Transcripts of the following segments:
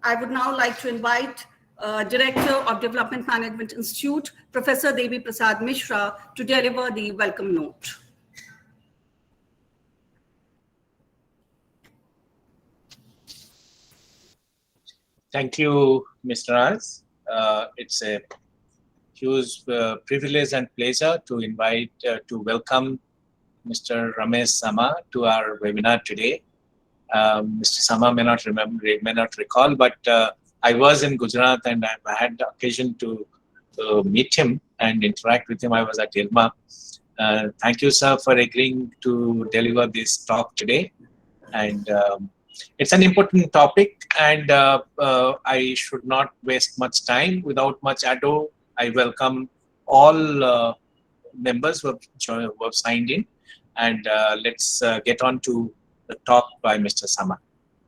I would now like to invite Director of Development Management Institute, Professor Devi Prasad Mishra, to deliver the welcome note. Thank you, Mr. Raz. It's a huge privilege and pleasure to welcome Mr. Ramesh Sama to our webinar today. Mr. Sama may not recall, but I was in Gujarat and I had the occasion to meet him and interact with him. I was at ILMA. Thank you, sir, for agreeing to deliver this talk today. And it's an important topic, and I should not waste much time. Without much ado, I welcome all members who have signed in, and let's get on to the talk by Mr. Sama.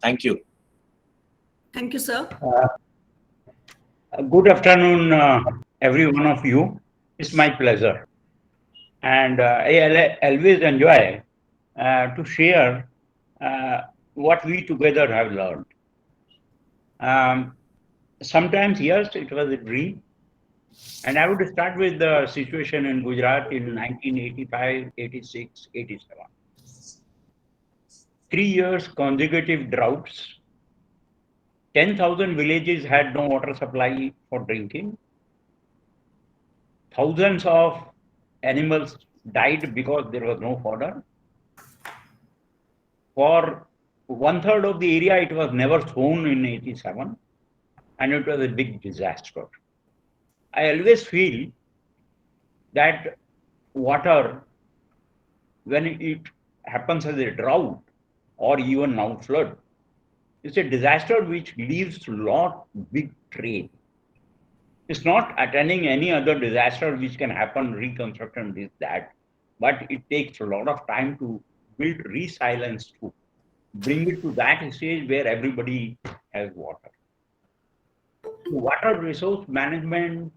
Thank you. Thank you, sir. Good afternoon, every one of you. It's my pleasure. And I always enjoy to share what we together have learned. Sometimes, yes, it was a dream. And I would start with the situation in Gujarat in 1985, 86, 87. 3 years consecutive droughts. 10,000 villages had no water supply for drinking. Thousands of animals died because there was no fodder. For 1/3 of the area, it was never sown in 87, and it was a big disaster. I always feel that water, when it happens as a drought or even now flood, it's a disaster which leaves a lot big train. It's not attending any other disaster which can happen, reconstruction, this, that, but it takes a lot of time to build resilience to bring it to that stage where everybody has water. Water resource management,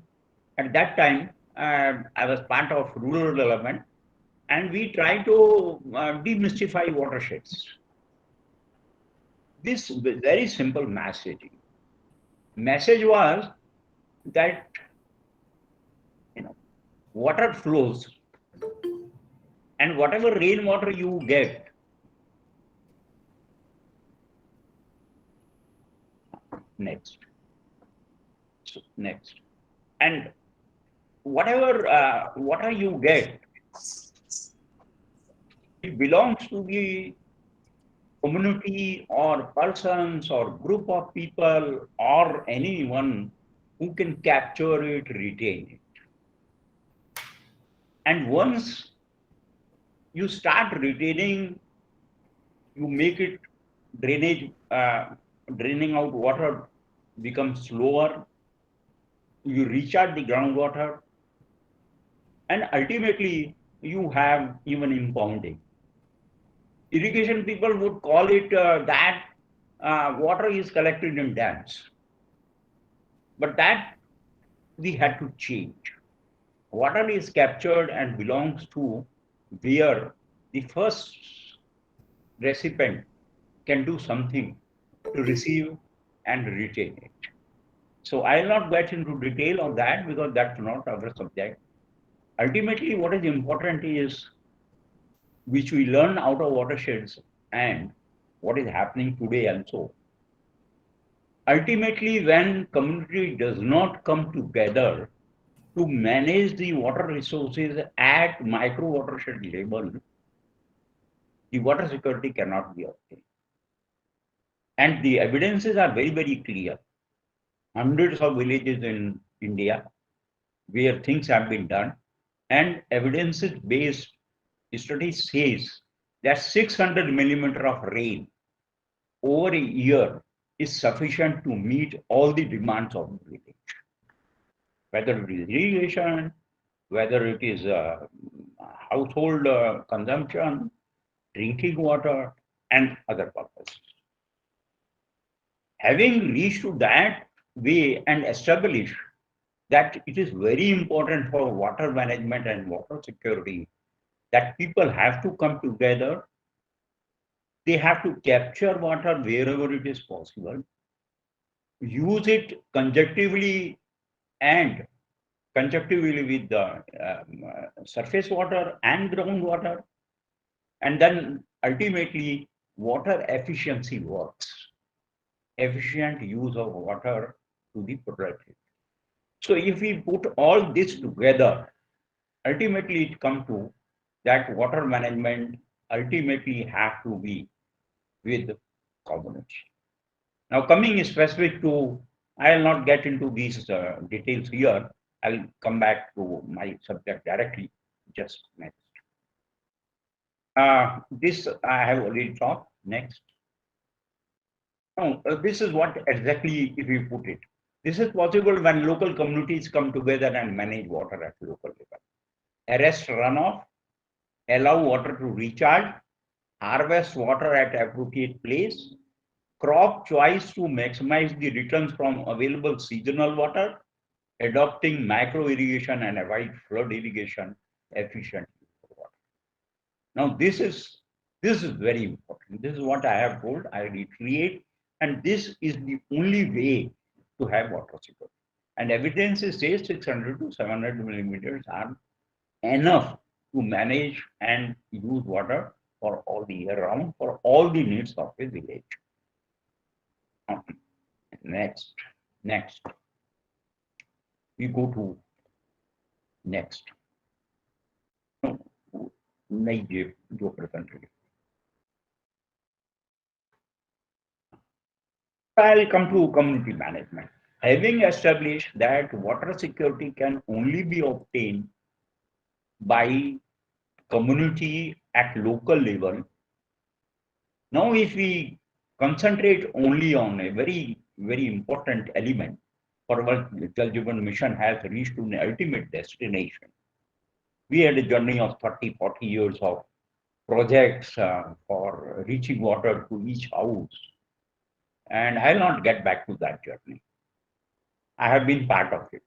at that time, I was part of rural development, and we try to demystify watersheds. This very simple message was that water flows, and whatever rainwater you get, next, and whatever water you get, it belongs to the community or persons or group of people or anyone who can capture it, retain it. And once you start retaining, you make it drainage, draining out water becomes slower, you recharge the groundwater, and ultimately you have even impounding. Irrigation people would call it that water is collected in dams. But that we had to change. Water is captured and belongs to where the first recipient can do something to receive and retain it. So I'll not get into detail on that because that's not our subject. Ultimately, what is important is which we learn out of watersheds and what is happening today also. Ultimately, when community does not come together to manage the water resources at micro watershed level, the water security cannot be obtained. And the evidences are very, very clear. Hundreds of villages in India where things have been done, and evidence-based study says that 600 millimeter of rain over a year is sufficient to meet all the demands of the village. Whether it is irrigation, whether it is household consumption, drinking water, and other purposes. Having reached to that way and established that it is very important for water management and water security that people have to come together. They have to capture water wherever it is possible. use it conjunctively and conjunctively with the surface water and groundwater, and then ultimately water efficiency works, efficient use of water to the productive. So if we put all this together, ultimately it comes to that water management ultimately have to be with community. Now coming specific to, I will not get into these details here. I'll come back to my subject directly. Just next. This I have already talked. Next. Now, this is what exactly if you put it. This is possible when local communities come together and manage water at local level. Arrest runoff, allow water to recharge, harvest water at appropriate place, crop choice to maximize the returns from available seasonal water, adopting micro irrigation and avoid flood irrigation efficient use of water. Now this is very important. This is what I have told. I reiterate, and this is the only way to have water security. And evidence says 600 to 700 millimeters are enough to manage and use water for all the year round for all the needs of a village. Next. We go to next. नहीं जो present. I'll come to community management. Having established that water security can only be obtained by community at local level, now if we concentrate only on a very, very important element for what Jal Jeevan Mission has reached to an ultimate destination. We had a journey of 30, 40 years of projects for reaching water to each house. And I'll not get back to that journey. I have been part of it.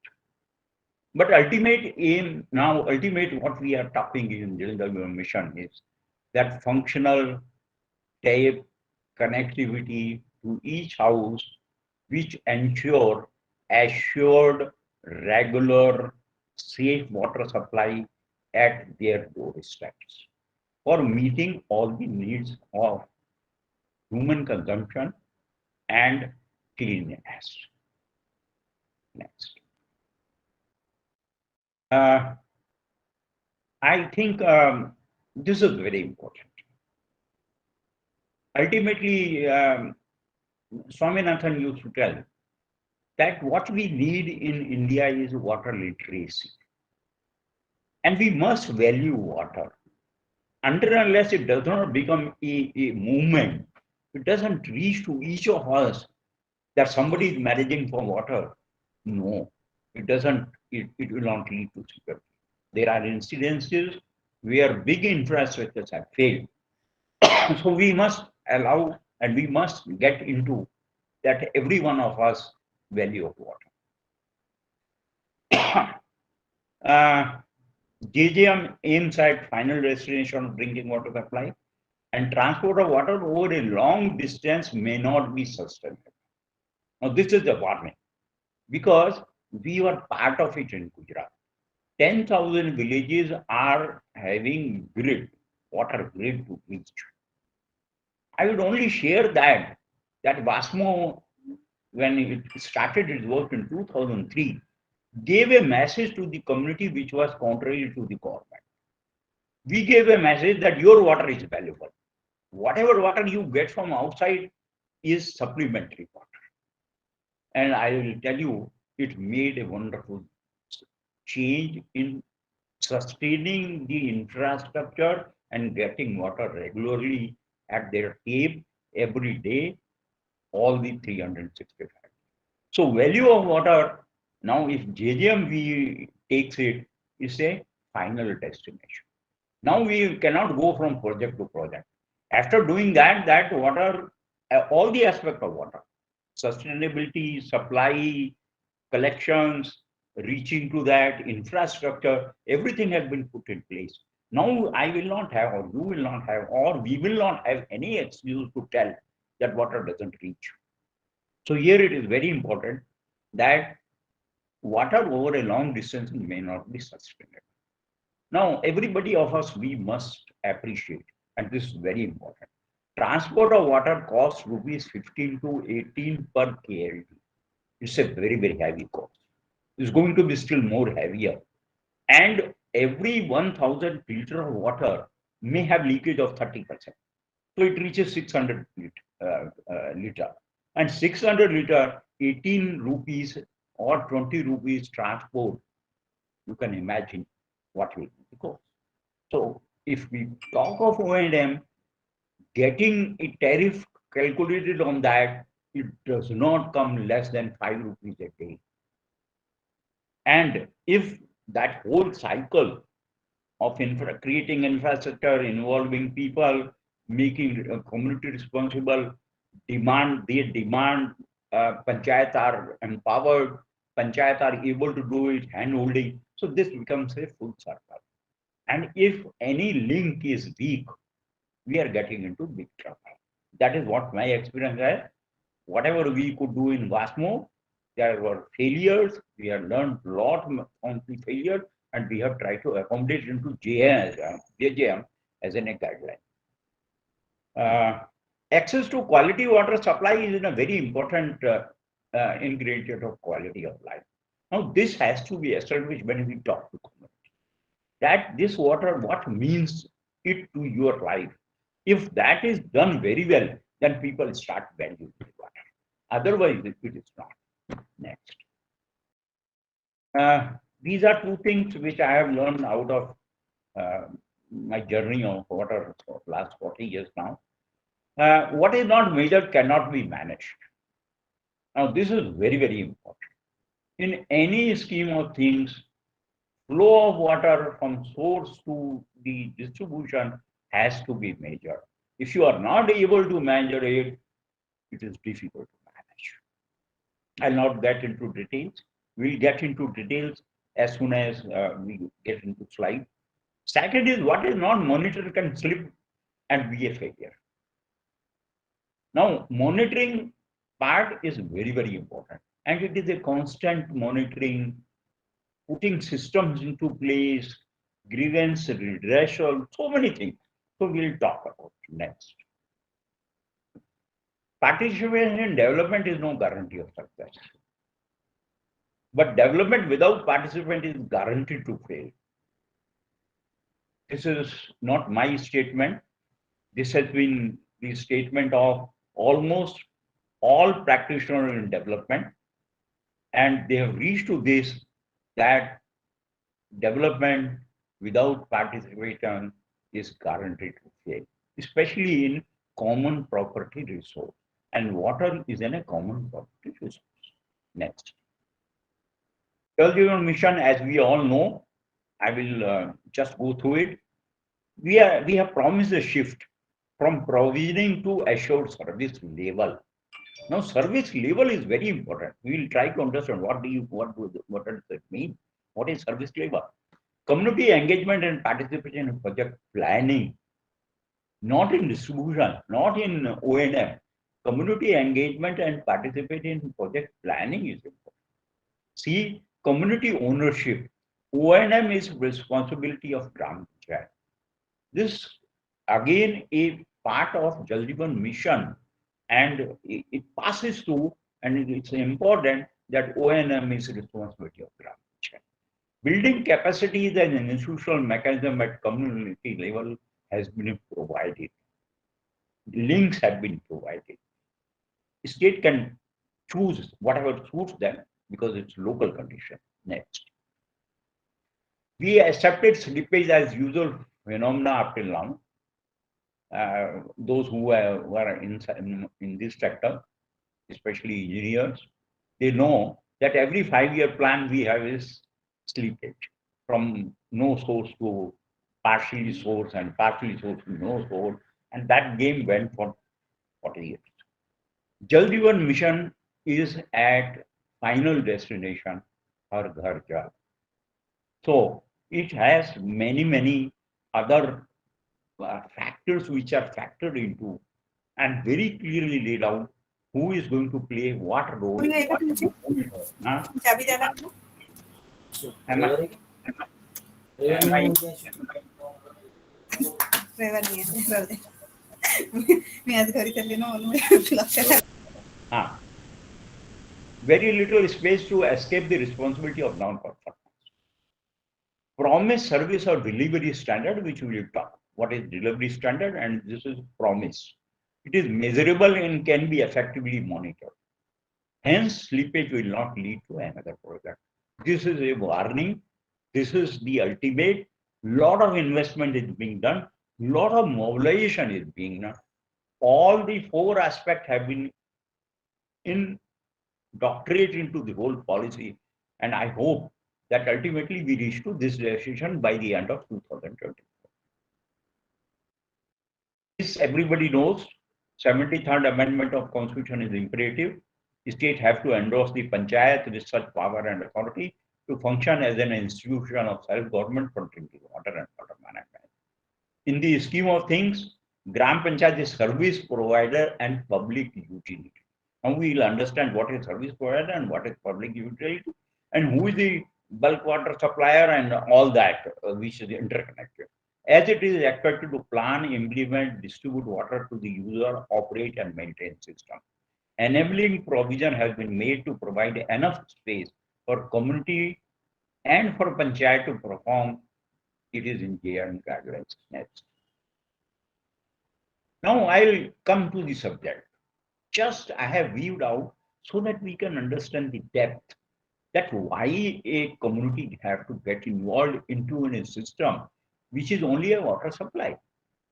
But ultimate aim now, what we are talking in Jal Jeevan Mission is that functional tape connectivity to each house, which ensure assured, regular, safe water supply at their doorsteps for meeting all the needs of human consumption and cleanliness. Next. I think this is very important. Ultimately, Swaminathan used to tell that what we need in India is water literacy. And we must value water. Until unless it does not become a movement, it doesn't reach to each of us that somebody is managing for water. No, it doesn't, it will not lead to security. There are incidences where big infrastructures have failed. So we must allow and we must get into that every one of us value of water. JJM aims at final destination of drinking water supply, and transport of water over a long distance may not be sustainable. Now this is the warning, because we were part of it in Gujarat. 10,000 villages are having water grid to reach. I would only share that WASMO, when it started its work in 2003, gave a message to the community which was contrary to the government. We gave a message that your water is valuable. Whatever water you get from outside is supplementary water. And I will tell you, it made a wonderful change in sustaining the infrastructure and getting water regularly at their tape every day, all the 365. So value of water, now if JJMV takes it, is a final destination. Now we cannot go from project to project. After doing that water, all the aspects of water, sustainability, supply, collections, reaching to that, infrastructure, everything has been put in place. Now I will not have, or you will not have, or we will not have any excuse to tell that water doesn't reach. So here it is very important that water over a long distance may not be sustainable. Now, everybody of us, we must appreciate, and this is very important. Transport of water costs rupees 15 to 18 per KLT. It's a very, very heavy cost. It's going to be still more heavier. And every 1,000 liter of water may have leakage of 30%. So it reaches 600 liter. And 600 liter, 18 rupees or 20 rupees transport, you can imagine what will be the cost. So if we talk of O&M, getting a tariff calculated on that, it does not come less than 5 rupees a day. And if that whole cycle of creating infrastructure, involving people, making a community responsible, they demand, panchayat are empowered, panchayat are able to do it, hand holding. So this becomes a full circle. And if any link is weak, we are getting into big trouble. That is what my experience is. Whatever we could do in WASMO, there were failures. We have learned a lot from the failure, and we have tried to accommodate into JJM as a guideline. Access to quality water supply is a very important ingredient of quality of life. Now, this has to be established when we talk to community. That this water, what means it to your life? If that is done very well, then people start valuing the water. Otherwise, it is not. Next. These are two things which I have learned out of my journey of water for the last 40 years now. What is not measured cannot be managed. Now, this is very, very important. In any scheme of things, flow of water from source to the distribution has to be measured. If you are not able to measure it, it is difficult to manage. I'll not get into details. We'll get into details as soon as we get into slide. Second is what is not monitored can slip and be a failure. Now, monitoring part is very, very important. And it is a constant monitoring, putting systems into place, grievance redressal, so many things. So we'll talk about next. Participation in development is no guarantee of success. But development without participation is guaranteed to fail. This is not my statement. This has been the statement of almost all practitioners in development. And they have reached to this, that development without participation is guaranteed to fail, especially in common property resource. And water is in a common property resource. Next. Jal Jeevan Mission, as we all know, I will just go through it. We have promised a shift from provisioning to assured service level. Now, service level is very important. We will try to understand what does it mean? What is service level? Community engagement and participation in project planning, not in distribution, not in O&M. Community engagement and participation in project planning is important. See, community ownership. O&M is responsibility of Gram Panchayat. This again a part of Jal Jeevan Mission, and it passes through, and it's important that O&M is responsibility of Gram Panchayat. Building capacities and an institutional mechanism at community level has been provided. Links have been provided. State can choose whatever suits them because it's local condition. Next. We accepted slippage as usual phenomena up till now. Those who were in this sector, especially engineers, they know that every 5-year plan we have is slippage from no source to partially source and partially source to no source. And that game went for 40 years. Jal Jeevan Mission is at final destination, Har Ghar Jal. So it has many, many other factors which are factored into and very clearly laid out who is going to play what role. Huh? Am I- am I- Ah, very little space to escape the responsibility of non-performance. Promise, service, or delivery standard, which we will talk. What is delivery standard? And this is promise. It is measurable and can be effectively monitored. Hence, slippage will not lead to another project. This is a warning. This is the ultimate. Lot of investment is being done. Lot of mobilization is being done. All the four aspects have been indoctrinated into the whole policy. And I hope that ultimately we reach to this decision by the end of 2020. This everybody knows. 73rd Amendment of Constitution is imperative. The state have to endorse the panchayat with such power and authority to function as an institution of self-government for drinking water and water management. In the scheme of things, Gram Panchayat is service provider and public utility. Now we will understand what is service provider and what is public utility and who is the bulk water supplier and all that, which is interconnected. As it is expected to plan, implement, distribute water to the user, operate and maintain system. Enabling provision has been made to provide enough space for community and for panchayat to perform. It is in JN guidelines. Next. Now I'll come to the subject. Just I have viewed out so that we can understand the depth that why a community have to get involved into a system which is only a water supply,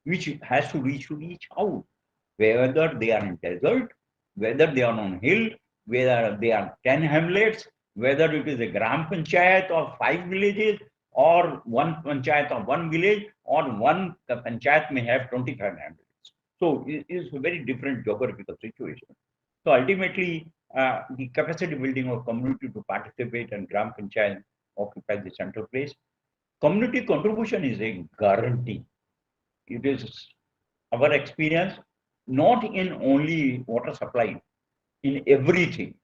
which has to reach out, whether they are in desert, whether they are on hill, whether they are 10 hamlets, whether it is a gram panchayat of 5 villages, or one panchayat of 1 village, or one panchayat may have 25 hamlets. So it is a very different geographical situation. So ultimately, the capacity building of community to participate and gram panchayat occupies the central place. Community contribution is a guarantee. It is our experience, not in only water supply, in everything,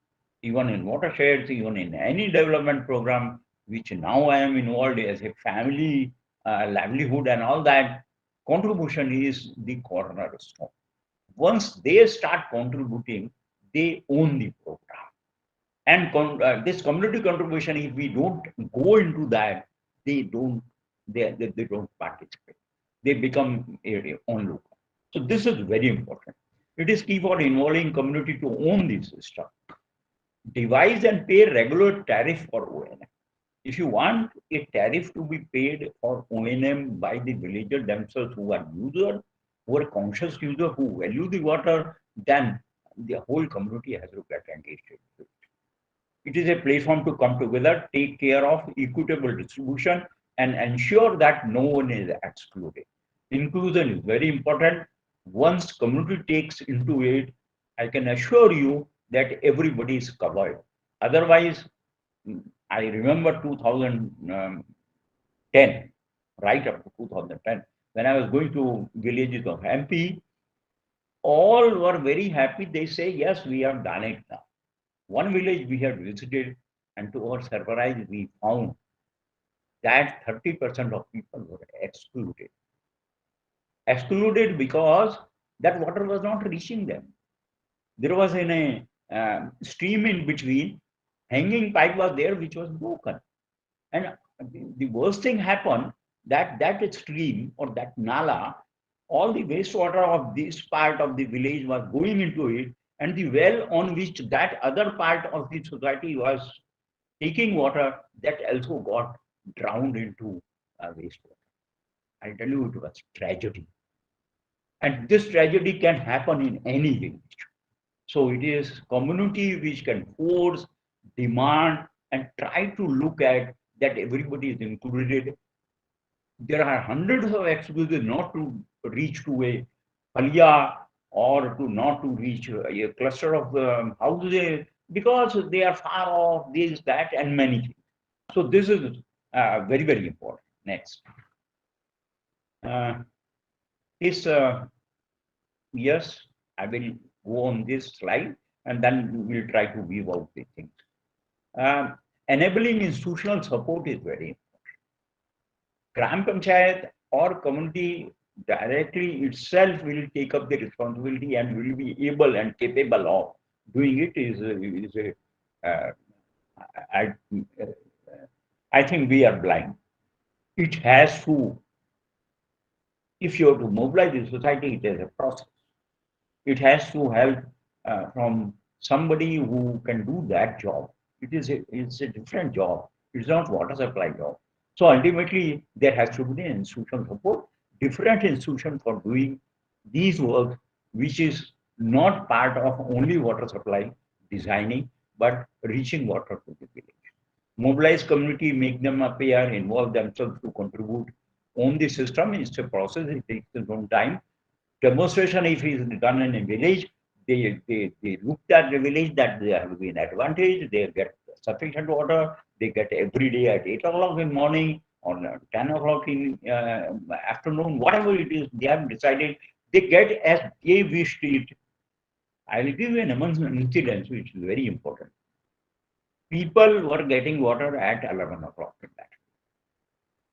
even in watersheds, even in any development program, which now I am involved as a family livelihood and all that, contribution is the cornerstone. Once they start contributing, they own the program. And this community contribution, if we don't go into that, they don't participate. They become a onlooker. So this is very important. It is key for involving community to own the system. Devise and pay regular tariff for O&M. If you want a tariff to be paid for O&M by the villagers themselves who are users, who are conscious users, who value the water, then the whole community has to get engaged. It is a platform to come together, take care of equitable distribution, and ensure that no one is excluded. Inclusion is very important. Once community takes into it, I can assure you that everybody is covered. Otherwise, I remember 2010, right up to 2010, when I was going to villages of MP, all were very happy. They say, yes, we have done it now. One village we had visited, and to our surprise, we found that 30% of people were excluded. Excluded because that water was not reaching them. There was a stream in between, hanging pipe was there which was broken. And the worst thing happened that that stream or that nala, all the wastewater of this part of the village was going into it, and the well on which that other part of the society was taking water, that also got drowned into wastewater. I tell you, it was tragedy. And this tragedy can happen in any village. So it is community which can force, demand, and try to look at that everybody is included. There are hundreds of excuses not to reach to a palia or to not to reach a cluster of houses because they are far off, this, that, and many things. So this is very, very important. Next. Yes, I will go on this slide. and then we'll try to weave out these things. Enabling institutional support is very important. Gram Panchayat or community directly itself will take up the responsibility and will be able and capable of doing it I, I think we are blind. It has to, if you have to mobilize the society, it is a process. It has to help from somebody who can do that job. It's a different job. It's not water supply job. So ultimately, there has to be an institutional support, different institution for doing these work, which is not part of only water supply designing, but reaching water to the village. Mobilize community, make them appear, involve themselves to contribute on the system. It's a process, it takes its own time. Demonstration, if it is done in a village, they look at the village that they have been advantage, they get sufficient water, they get every day at 8 o'clock in morning or 10 o'clock in afternoon, whatever it is, they have decided, they get as they wish it. I will give you an incident which is very important. People were getting water at 11 o'clock in that.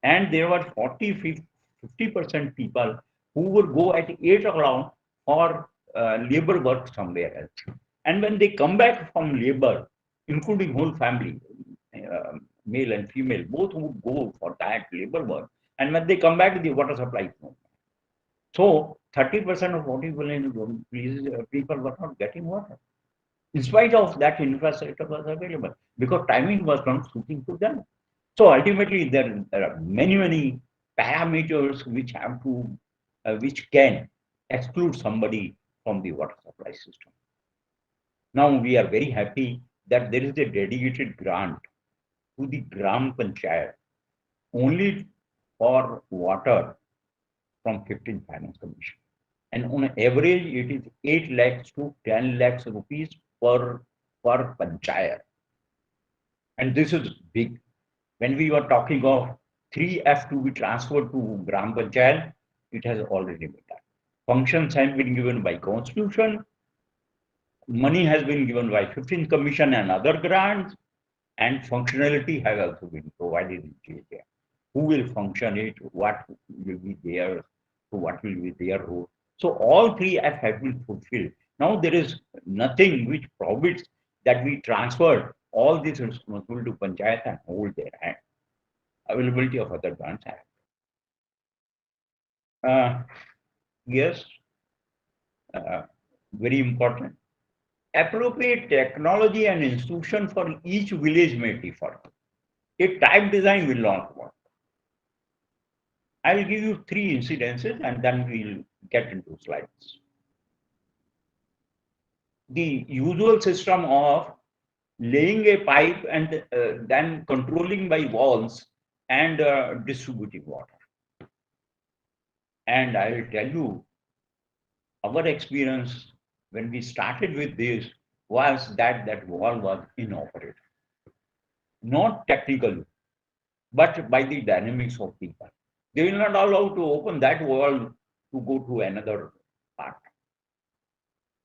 And there were 50% people who would go at 8 o'clock for labor work somewhere else. And when they come back from labor, including whole family, male and female, both would go for that labor work. And when they come back, the water supply is no. So 30% of 40 people were not getting water. In spite of that, infrastructure was available because timing was not suiting to them. So ultimately, there are many parameters which have to, which can exclude somebody from the water supply system. Now we are very happy that there is a dedicated grant to the Gram Panchayat only for water from 15th Finance Commission. And on average, it is 8 lakhs to 10 lakhs rupees per panchayat. And this is big. When we were talking of 3F to be transferred to Gram Panchayat, it has already been done. Functions have been given by Constitution. Money has been given by 15th Commission and other grants. And functionality has also been provided in India. Who will function it? What will be there? What will be their role? So all 3F have been fulfilled. Now there is nothing which prohibits that we transfer all this responsibility to Panchayat and hold their hand. Availability of other grants. Yes, very important. Appropriate technology and institution for each village may differ. A type design will not work. I will give you 3 incidences and then we'll get into slides. The usual system of laying a pipe and then controlling by walls and distributing water. And I will tell you, our experience when we started with this was that wall was inoperative. Not technically, but by the dynamics of people. They will not allow to open that wall to go to another part.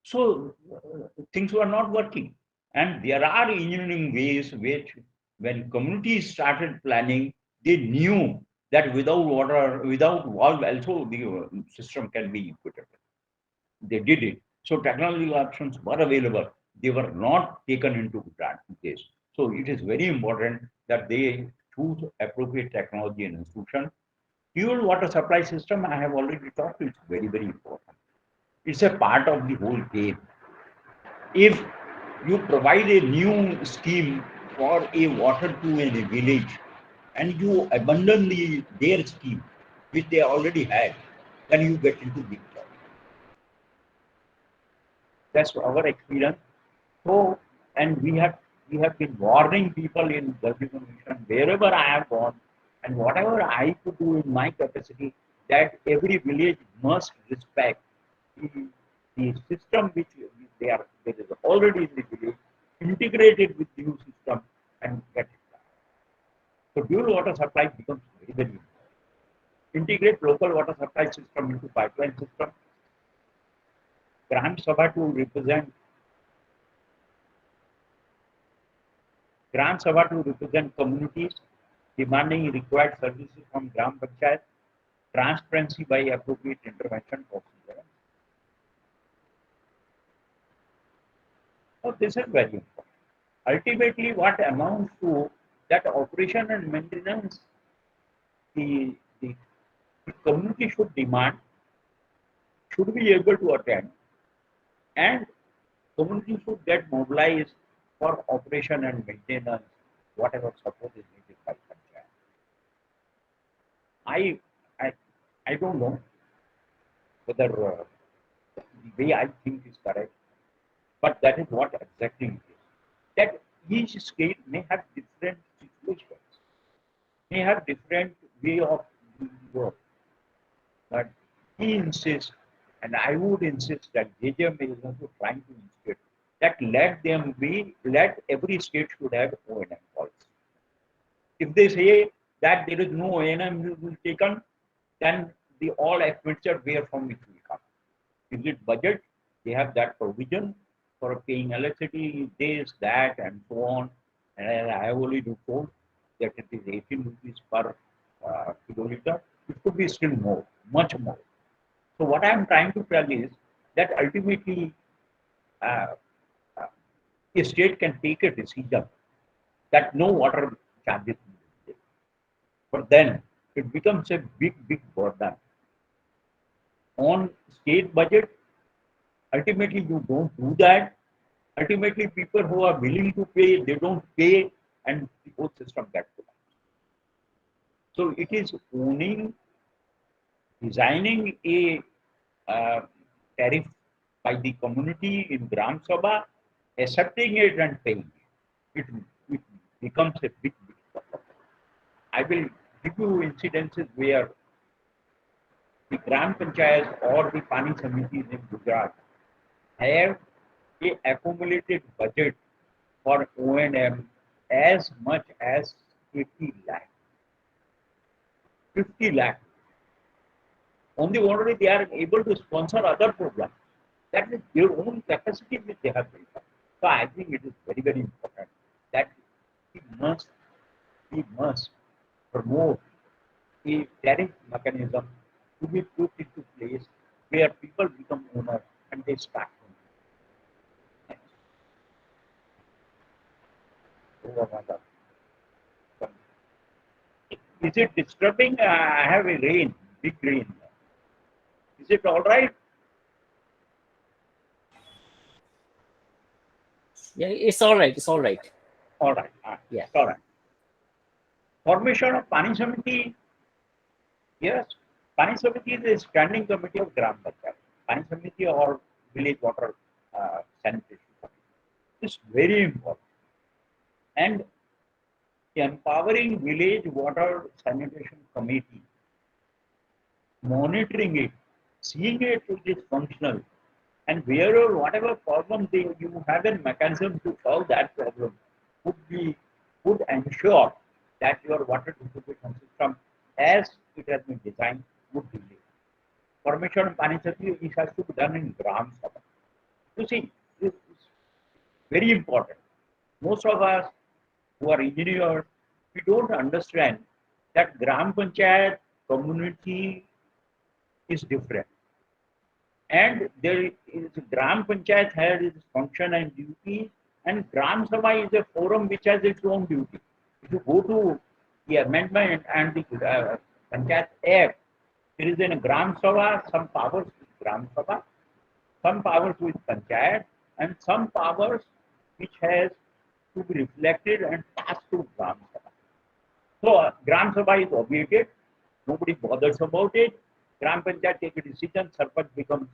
So things were not working. And there are engineering ways which, when communities started planning, they knew that without water, without valve, also the system can be equitable. They did it. So technological options were available. They were not taken into this. So it is very important that they choose appropriate technology and institution. Fuel water supply system, I have already talked, it's very important. It's a part of the whole game. If you provide a new scheme for a water to a village and you abandon their scheme, which they already had, then you get into big trouble. That's our experience. So, and we have been warning people in the Commission wherever I have gone, and whatever I could do in my capacity, that every village must respect the system which there is already in the village, integrated with the new system and get it done. So dual water supply becomes very important. Integrate local water supply system into pipeline system. Gram Sabha to represent Gram Sabha to represent communities, demanding required services from Gram Panchayat, transparency by appropriate intervention procedure. So this is very important. Ultimately, what amounts to that operation and maintenance, the community should demand, should be able to attend, and community should get mobilized for operation and maintenance, whatever support is needed by Panchayat. I don't know whether the way I think is correct, but that is what exactly it is. That each state may have different situations, may have different way of doing work, but he insists, and I would insist that JJM is also trying to insist that let every state should have O&M policy. If they say that there is no O&M taken, then the all expenditure where from it will come. Is it budget? They have that provision for paying electricity, this, that, and so on. And I have already told that it is 18 rupees per kiloliter. It could be still more, much more. So what I am trying to tell is that ultimately a state can take a decision that no water charges will be there. But then it becomes a big burden on state budget. Ultimately, you don't do that. Ultimately, people who are willing to pay, they don't pay, and the whole system gets collapsed. So it is designing a tariff by the community in Gram Sabha, accepting it and paying it. It becomes a big problem. I will give you incidences where the Gram Panchayats or the Pani Samitis in Gujarat have a accumulated budget for O&M as much as 80 lakh, 50 lakh. On the contrary, they are able to sponsor other programs. That is their own capacity which they have built up. So I think it is very important that we must promote a tariff mechanism to be put into place where people become owners and they start. Is it disturbing? I have a rain, big rain. Is it all right? Yeah, it's all right. It's all right. All right. Yeah. All right. Formation of Pani Samiti. Yes. Pani Samiti is a standing committee of Gram Panchayat. Pani Samiti or village water sanitation committee. It's very important. And empowering village water sanitation committee, monitoring it, seeing it is functional, and wherever whatever problem you have a mechanism to solve that problem would ensure that your water distribution system as it has been designed would be there. Formation of Pani Samiti, it has to be done in Gram Sabha. You see, this is very important. Most of us who are engineers, we don't understand that Gram Panchayat community is different. And there is Gram Panchayat has its function and duty, and Gram Sabha is a forum which has its own duty. If you go to the amendment and the Panchayat Act, there is in a Gram Sabha some powers with Gram Sabha, some powers with Panchayat, and some powers which has to be reflected and passed to Gram Sabha. So Gram Sabha is obviated, nobody bothers about it. Gram Panchayat take a decision, Sarpanch becomes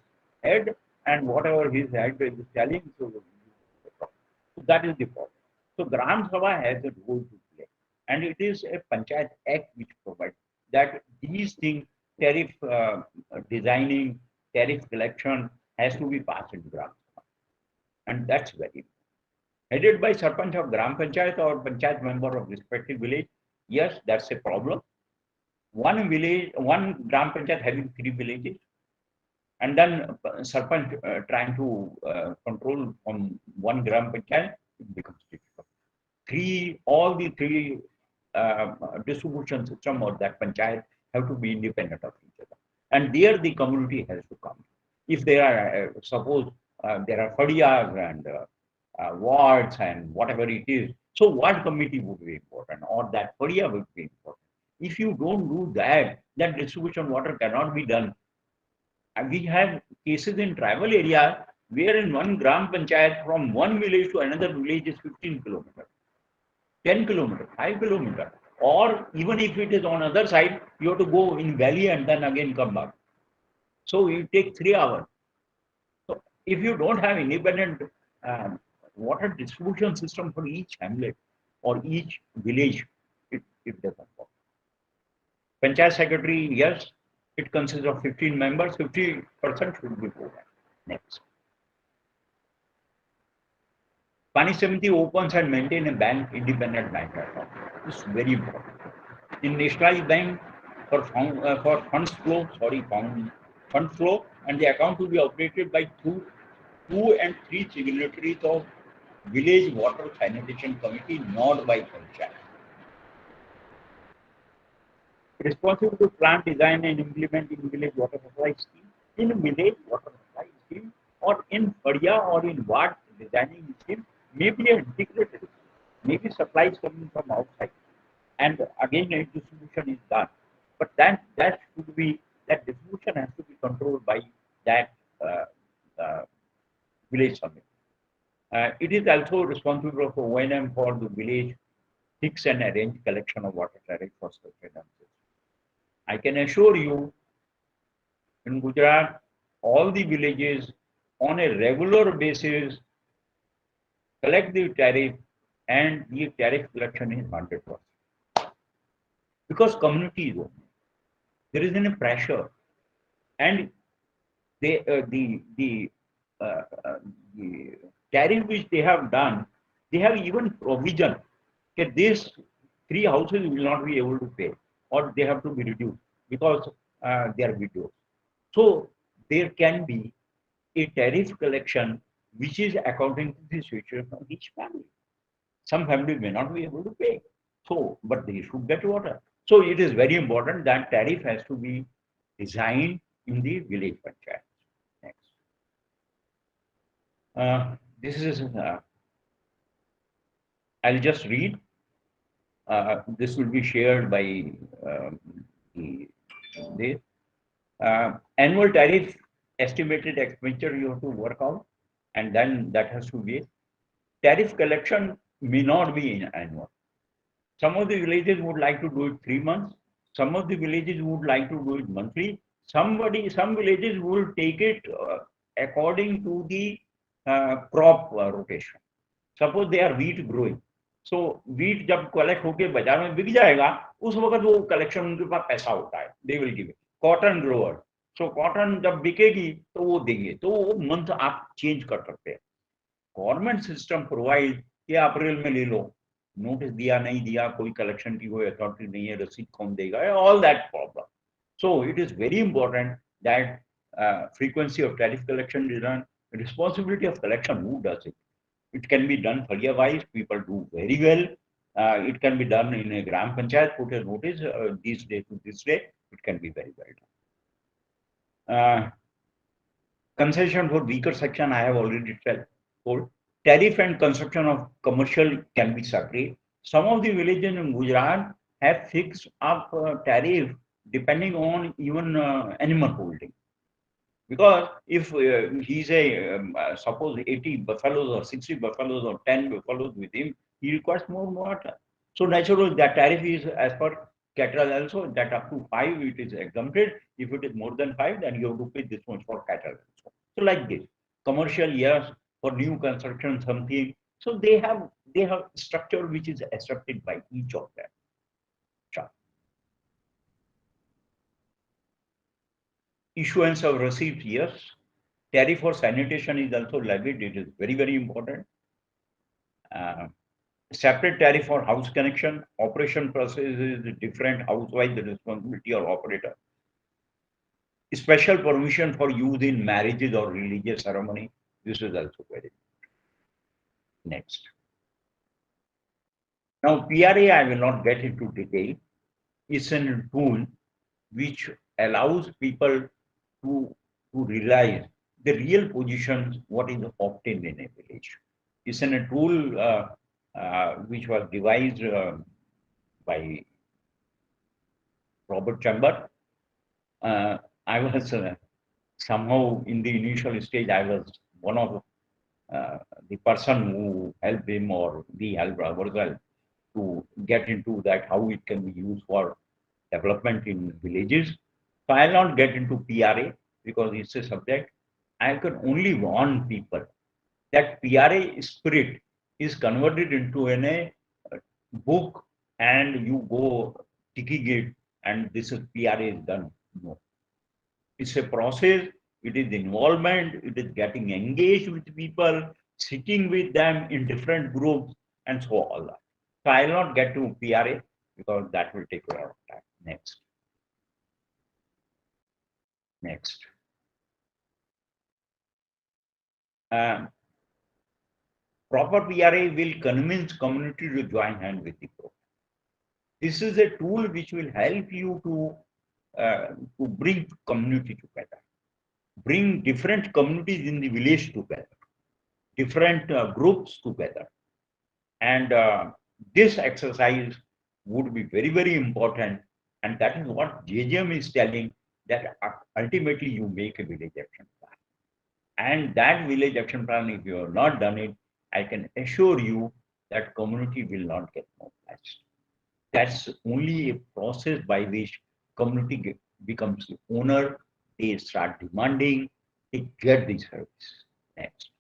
head, and whatever his head is telling, so that is the problem. So Gram Sabha has a role to play, and it is a Panchayat Act which provides that these things, tariff designing, tariff collection has to be passed in Gram Sabha, and that's very important. Headed by Sarpanch of Gram Panchayat or Panchayat member of respective village, yes, that's a problem. One village, one Gram Panchayat having 3 villages, and then Sarpanch trying to control on one Gram Panchayat, it becomes difficult. all the three distribution system or that panchayat have to be independent of each other. And there the community has to come. If there are, suppose there are fadiyas and wards and whatever it is, so ward committee would be important, or that fadiya would be important. If you don't do that, then distribution water cannot be done. And we have cases in tribal area where in one gram panchayat from one village to another village is 15 kilometers, 10 kilometers, 5 kilometers. Or even if it is on other side, you have to go in valley and then again come back. So it takes 3 hours. So if you don't have independent water distribution system for each hamlet or each village, it doesn't work. Panchayat secretary, yes, it consists of 15 members, 50% should be women. Next. Pani Samiti opens and maintains a bank, independent bank account. This is very important. In nationalized bank, for funds flow, and the account will be operated by two and three signatories of Village Water Sanitation Committee, not by Panchayat. Responsible to plan, design and implement in village water supply scheme, or in Fadiya or in ward designing scheme, may be integrated, maybe supplies coming from outside, and again a distribution is done. But that distribution has to be controlled by that village summit. It is also responsible for O&M for the village fix and arrange collection of water tariff for sustenance. I can assure you, in Gujarat, all the villages on a regular basis collect the tariff, and the tariff collection is 100%. Because community is open. There is no pressure, and the tariff which they have done, they have even provision that these 3 houses will not be able to pay, or they have to be reduced because they are widows. So there can be a tariff collection which is according to the situation of each family. Some families may not be able to pay, so but they should get water. So it is very important that tariff has to be designed in the village panchayat. Next, this is I'll just read. This will be shared by the annual tariff estimated expenditure you have to work out, and then that has to be tariff collection may not be in annual. Some of the villages would like to do it 3 months. Some of the villages would like to do it monthly. Some villages will take it according to the crop rotation. Suppose they are wheat growing. So wheat जब collect होके बाजार में बिक जाएगा, उस वक्त वो collection उनके पास पैसा होता है. They will give it. Cotton grower. So cotton जब बिकेगी तो वो देंगे. तो वो month आप change कर सकते हैं. Government system provide कि अप्रैल में ले लो. नोटिस दिया नहीं दिया, कोई कलेक्शन की कोई अथॉरिटी नहीं है, रसीद कौन देगा, all that problem. So it is very important that frequency of tariff collection is done. Responsibility of collection, who does it? It can be done area wise, people do very well. It can be done in a gram panchayat, put a notice this day to this day, it can be very well done. Concession for weaker section, I have already told. Tariff and construction of commercial can be separate. Some of the villages in Gujarat have fixed up tariff depending on even animal holding. Because if he's suppose 80 buffaloes or 60 buffaloes or 10 buffaloes with him, he requires more water. So naturally that tariff is as per cattle also, that up to 5 it is exempted. If it is more than 5, then you have to pay this much for cattle also. So like this, commercial, yes, for new construction something. So they have structure which is accepted by each of them. Sure. Issuance of receipts, yes. Tariff for sanitation is also levied. It is very, very important. Separate tariff for house connection. Operation process is different. House-wise, the responsibility of operator. Special permission for use in marriages or religious ceremony. This is also very important. Next. Now, PRA, I will not get into detail. It's a tool which allows people to realize the real positions, what is obtained in a village. It's a tool which was devised by Robert Chamber. I was somehow in the initial stage, I was one of the person who helped him, or we helped ourselves to get into that, how it can be used for development in villages. So I'll not get into PRA because it's a subject. I can only warn people that PRA spirit is converted into a book and you go ticking it and this is PRA is done. No. It's a process, it is involvement, it is getting engaged with people, sitting with them in different groups, and so all that. So I'll not get to PRA because that will take a lot of time. Next. Next. Proper PRA will convince community to join hand with the group. This is a tool which will help you to bring community together, bring different communities in the village together, different groups together. And this exercise would be very, very important. And that is what JGM is telling, that ultimately you make a village action plan. And that village action plan, if you have not done it, I can assure you that community will not get mobilized. That's only a process by which community becomes the owner, they start demanding, they get the service. Next.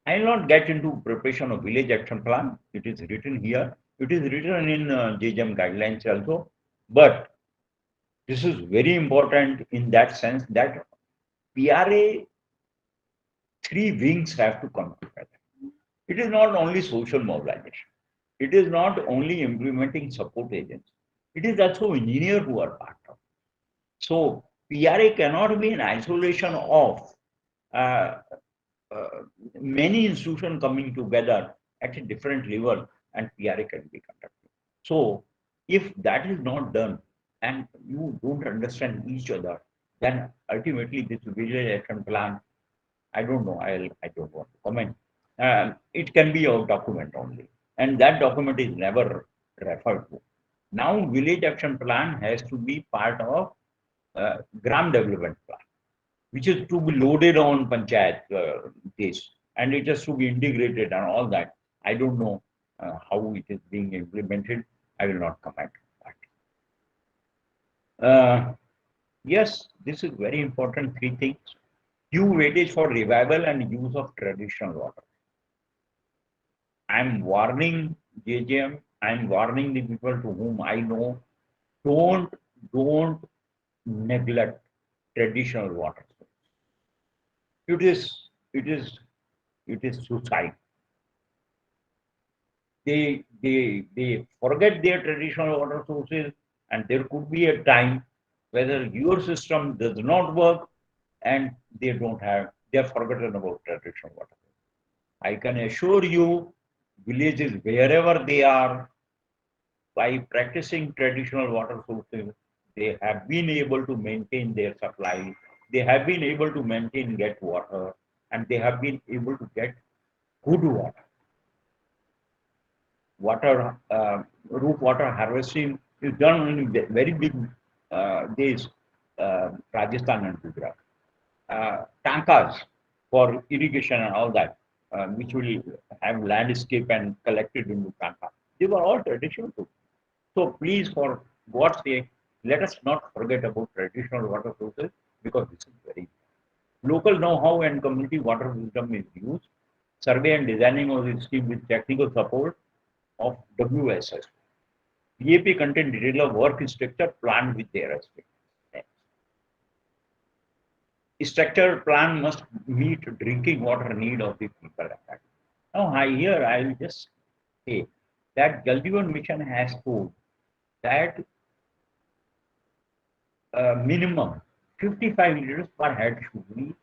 I will not get into preparation of village action plan. It is written here. It is written in JGM guidelines also. But this is very important in that sense that PRA, three wings have to come together. It is not only social mobilization. It is not only implementing support agents. It is also engineers who are part of it. So PRA cannot be in isolation of many institutions coming together at a different level, and PRA can be conducted. So if that is not done and you don't understand each other, then ultimately this village action plan, I don't know, I don't want to comment. It can be a document only, and that document is never referred to. Now village action plan has to be part of Gram development plan, which is to be loaded on panchayat case, and it has to be integrated and all that. I don't know how it is being implemented. I will not comment on that. Yes, this is very important. Three things. Due weightage for revival and use of traditional water. I'm warning JGM. I'm warning the people to whom I know. Don't neglect traditional water. It is suicide. They forget their traditional water sources, and there could be a time whether your system does not work and they're forgotten about traditional water. I can assure you, villages wherever they are, by practicing traditional water sources, they have been able to maintain their supply. They have been able to get water, and they have been able to get good water. Root water harvesting is done in very big days, Rajasthan and Gujarat. Tankas for irrigation and all that, which will have landscape and collected into tanka. They were all traditional too. So please, for God's sake, let us not forget about traditional water sources, because this is very local know-how and community water wisdom is used. Survey and designing of the scheme with technical support of WSS. PAP content detailer work structure planned with their aspect. Structured plan must meet drinking water need of the people. Now, here I will just say that Jal Jeevan Mission has told that minimum 55 liters per head should be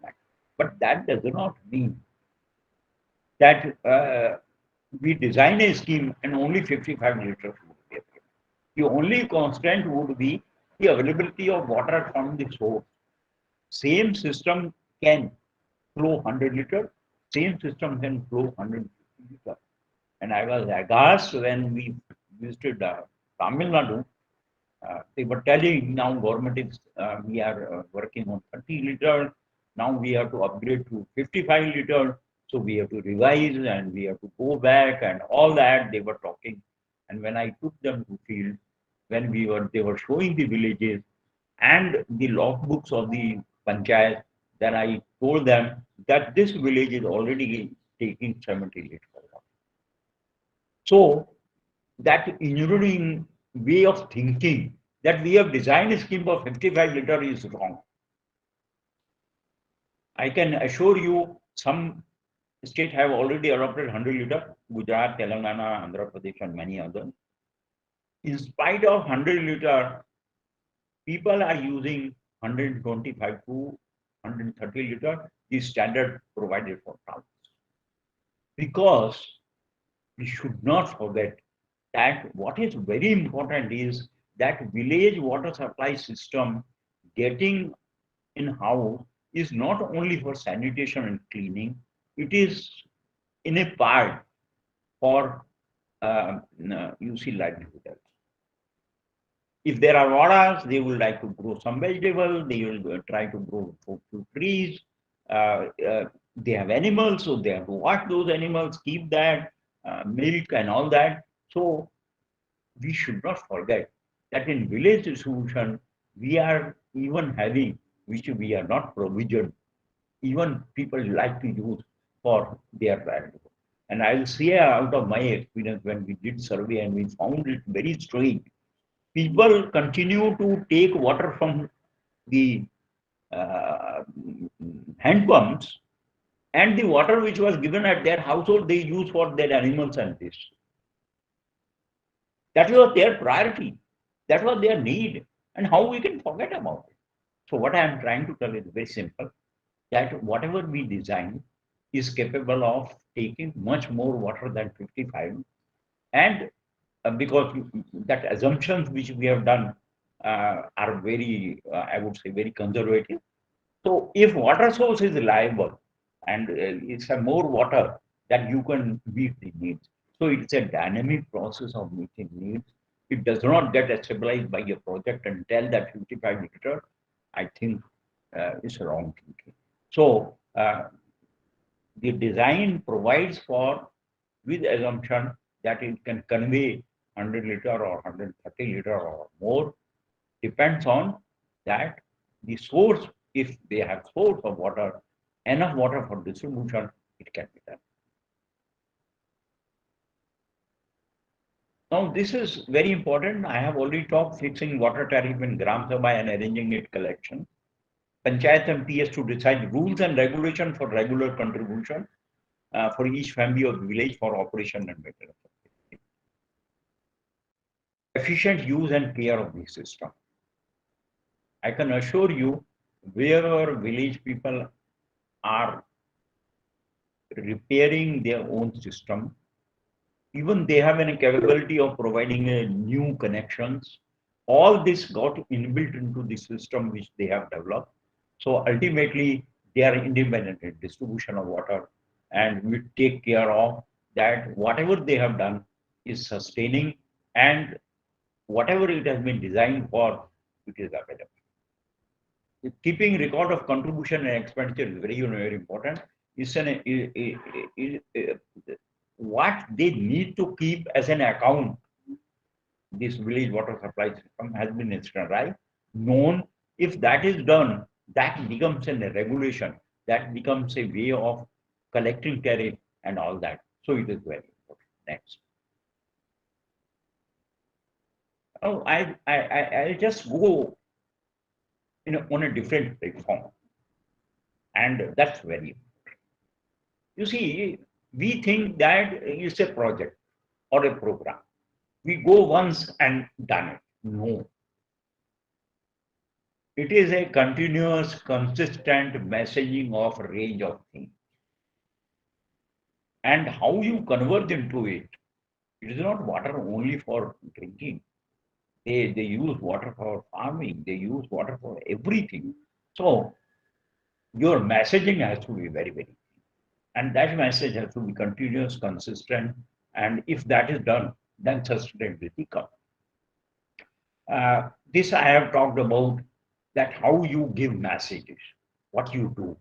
met. But that does not mean that we design a scheme and only 55 liters would be available. The only constant would be the availability of water from the source. Same system can flow 100 liters, same system can flow 150 liters. And I was aghast when we visited Tamil Nadu. They were telling now government is, we are working on 30 liters. Now we have to upgrade to 55 liters. So we have to revise and we have to go back and all that they were talking. And when I took them to field, when they were showing the villages and the logbooks of the panchayat, then I told them that this village is already taking 70 liters. So that engineering way of thinking that we have designed a scheme for 55 liter is wrong. I can assure you some states have already adopted 100 liter, Gujarat, Telangana, Andhra Pradesh and many others. In spite of 100 liter, people are using 125 to 130 liter, the standard provided for towns. Because we should not forget that what is very important is that village water supply system getting in-house is not only for sanitation and cleaning, it is in a part for you see livelihood. If there are waters, they will like to grow some vegetable, they will try to grow few trees. They have animals, so they have to watch those animals, keep that, milk and all that. So we should not forget that in village distribution, we are even having, which we are not provisioned, even people like to use for their livelihood. And I'll say out of my experience when we did survey and we found it very strange. People continue to take water from the uh, hand pumps and the water which was given at their household they use for their animals and this. That was their priority. That was their need. And how we can forget about it. So what I am trying to tell is very simple, that whatever we design is capable of taking much more water than 55. And because that assumptions which we have done are very, I would say, very conservative. So if water source is reliable and it's a more water, that you can meet the needs. So it's a dynamic process of meeting needs. It does not get stabilized by a project and tell that 55 liter, I think is wrong thinking. So the design provides for, with assumption that it can convey 100 liter or 130 liter or more, depends on that the source, if they have source of water, enough water for distribution, it can be done. Now, this is very important. I have already talked fixing water tariff in Gram Sabha and arranging it collection. Panchayat and PS to decide rules and regulation for regular contribution for each family of the village for operation and maintenance. Efficient use and care of the system. I can assure you, wherever village people are repairing their own system, even they have a capability of providing new connections. All this got inbuilt into the system which they have developed. So ultimately, they are independent in distribution of water, and we take care of that. Whatever they have done is sustaining, and whatever it has been designed for, it is available. Keeping record of contribution and expenditure is very important. It's what they need to keep as an account. This village water supply system has been standardized, known. If that is done, that becomes a regulation. That becomes a way of collecting tariff and all that. So it is very important. Next. Oh, I'll just go on a different platform. And that's very important. You see, we think that it's a project or a program. We go once and done it. No. It is a continuous, consistent messaging of a range of things. and how you converge into it. It is not water only for drinking. They use water for farming. They use water for everything. So your messaging has to be very, very, and that message has to be continuous, consistent. And if that is done, then sustainability comes. This I have talked about, that how you give messages, what you do,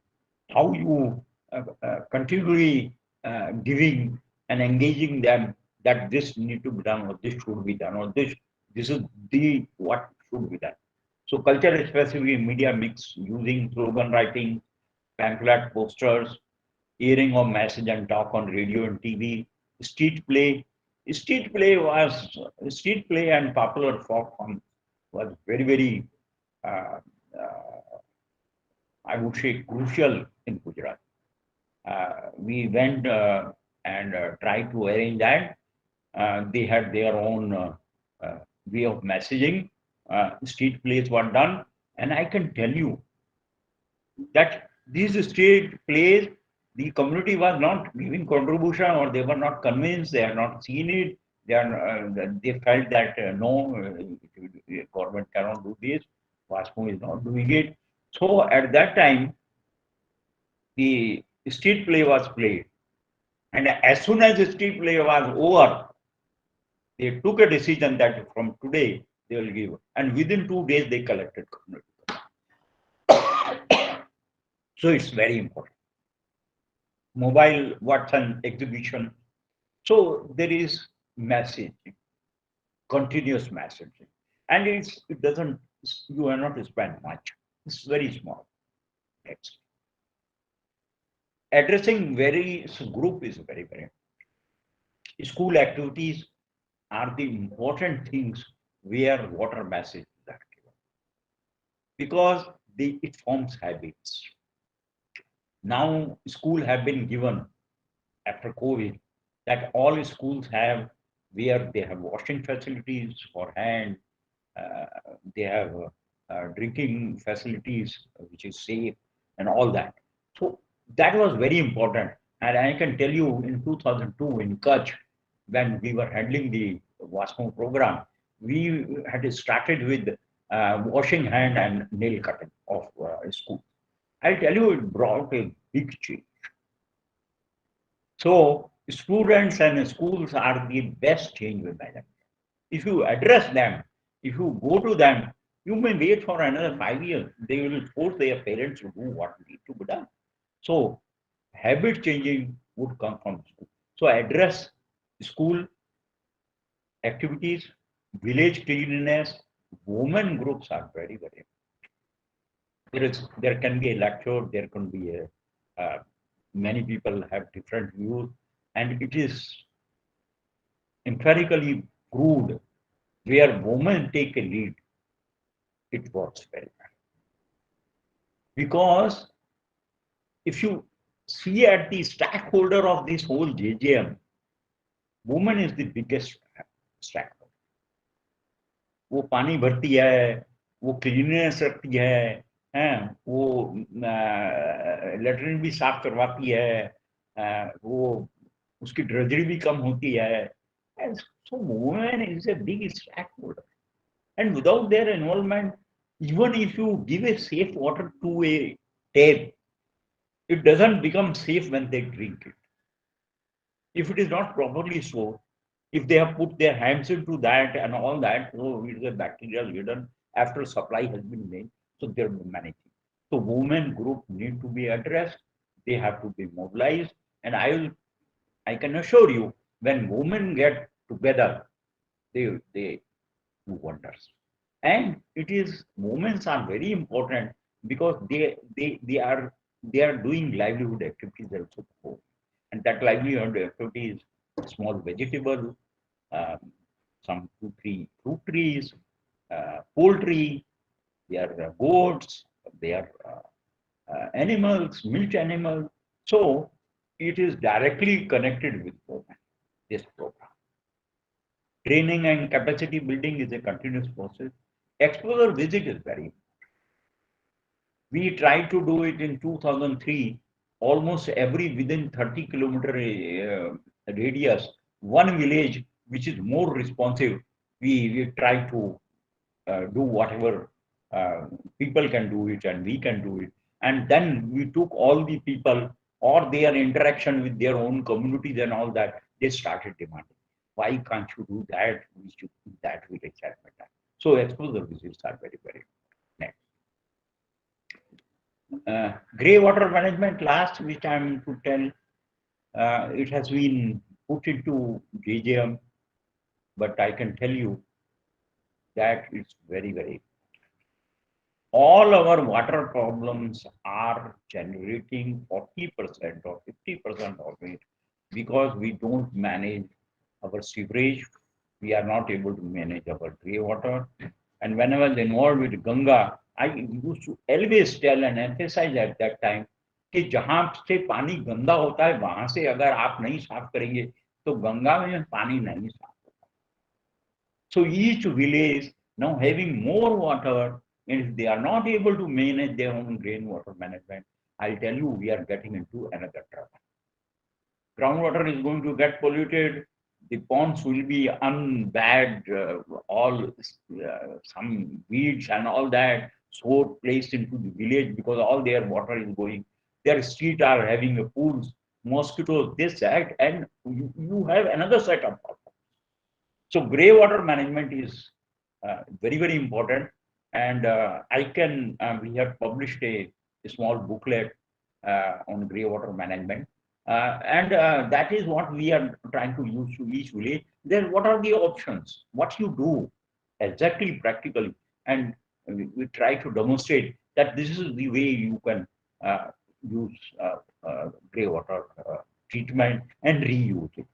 how you continually giving and engaging them that this need to be done or this should be done or this is the what should be done. So culture, especially media mix, using slogan writing, pamphlet posters, hearing of message and talk on radio and TV, street play. Street play and popular folk song was very, very, uh, uh, I would say, crucial in Gujarat. We went and tried to arrange that. They had their own way of messaging. Street plays were done, and I can tell you that these street plays, the community was not giving contribution, or they were not convinced, they had not seen it, they felt that no, government cannot do this, WASCO is not doing it. So at that time, the street play was played. And as soon as the street play was over, they took a decision that from today they will give. And within 2 days, they collected community. So it's very important. Mobile Watson exhibition. So there is message, continuous messaging. And it doesn't, you are not spend much. It's very small. Text. Addressing various group is very, very important. School activities are the important things where water message is given, because it forms habits. Now school have been given after COVID that all schools have, where they have washing facilities for hand, they have drinking facilities which is safe and all that. So that was very important. And I can tell you in 2002 in Kutch, when we were handling the WASCO program, we had started with washing hand and nail cutting of school. I'll tell you, it brought a big change. So students and schools are the best change management. If you address them, if you go to them, you may wait for another 5 years. They will force their parents to do what needs to be done. So habit changing would come from school. So address school activities, village cleanliness, women groups are very, very important. There can be a lecture, there can be a many people have different views, and it is empirically proved where women take a lead, it works very well. Because if you see at the stakeholder of this whole JJM, woman is the biggest stakeholder. वो पानी भरती है, वो cleanness रखती है, वो latrine भी साफ करवाती है, वो उसकी ड्रेजरी भी कम होती है. And so women is a big stakeholder. And without their involvement, even if you give a safe water to a tap, it doesn't become safe when they drink it. If it is not properly stored, if they have put their hands into that and all that, so it is a bacterial hidden after supply has been made. So there will be many things. So women group need to be addressed. They have to be mobilized. And I can assure you, when women get together, they do wonders. And it is, women are very important because they are doing livelihood activities also. And that livelihood activities, small vegetable, some 2-3 fruit trees, poultry, they are goats, they are animals, milk animals. So it is directly connected with women, this program. Training and capacity building is a continuous process. Exposure visit is very important. We tried to do it in 2003 almost every within 30 kilometer radius, one village which is more responsive, we try to do whatever people can do it and we can do it. And then we took all the people or their interaction with their own communities and all that, they started demanding, why can't you do that? We should do that village at that. So exposure visits are very, very next. Grey water management last, which I'm to tell, it has been put into JJM, but I can tell you that it's very, very. All our water problems are generating 40% or 50% of it because we don't manage our sewerage. We are not able to manage our grey water. And when I was involved with Ganga, I used to always tell and emphasize at that time कि जहाँ से पानी गंदा होता है वहां से अगर आप नहीं साफ करेंगे तो गंगा में पानी नहीं साफ होता. So each village now having more water, and if they are not able to manage their own rainwater management, I'll tell you, we are getting into another trouble. Groundwater is going to get polluted. The ponds will be unbad, some weeds and all that so placed into the village because all their water is going. Their streets are having a pools, mosquitoes, this, that, and you have another set of problems. So grey water management is very, very important. And we have published a small booklet on grey water management. And that is what we are trying to use to each village. Then what are the options? What you do exactly practically? And we try to demonstrate that this is the way you can use grey water treatment and reuse it.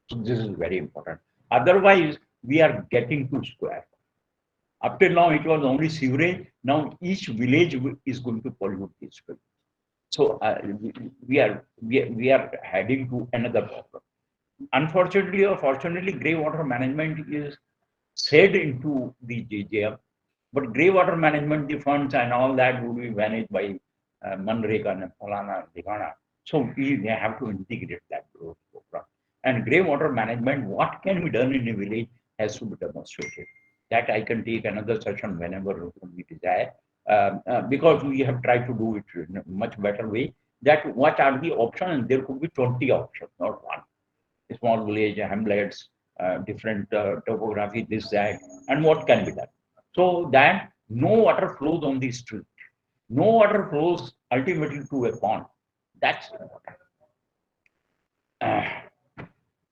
So this is very important. Otherwise, we are getting to square. Up till now, it was only sewerage. Now each village is going to pollute this village. So we are heading to another problem. Unfortunately or fortunately, grey water management is said into the JJM, but grey water management, the funds and all that would be managed by Manrega and Falana and Dhikana. So we have to integrate that growth program. And grey water management, what can be done in a village has to be demonstrated. That I can take another session whenever we desire. Because we have tried to do it in a much better way, that what are the options? There could be 20 options, not one. A small village, hamlets, different topography, this, that, and what can be done. So that no water flows on the street. No water flows ultimately to a pond. That's important.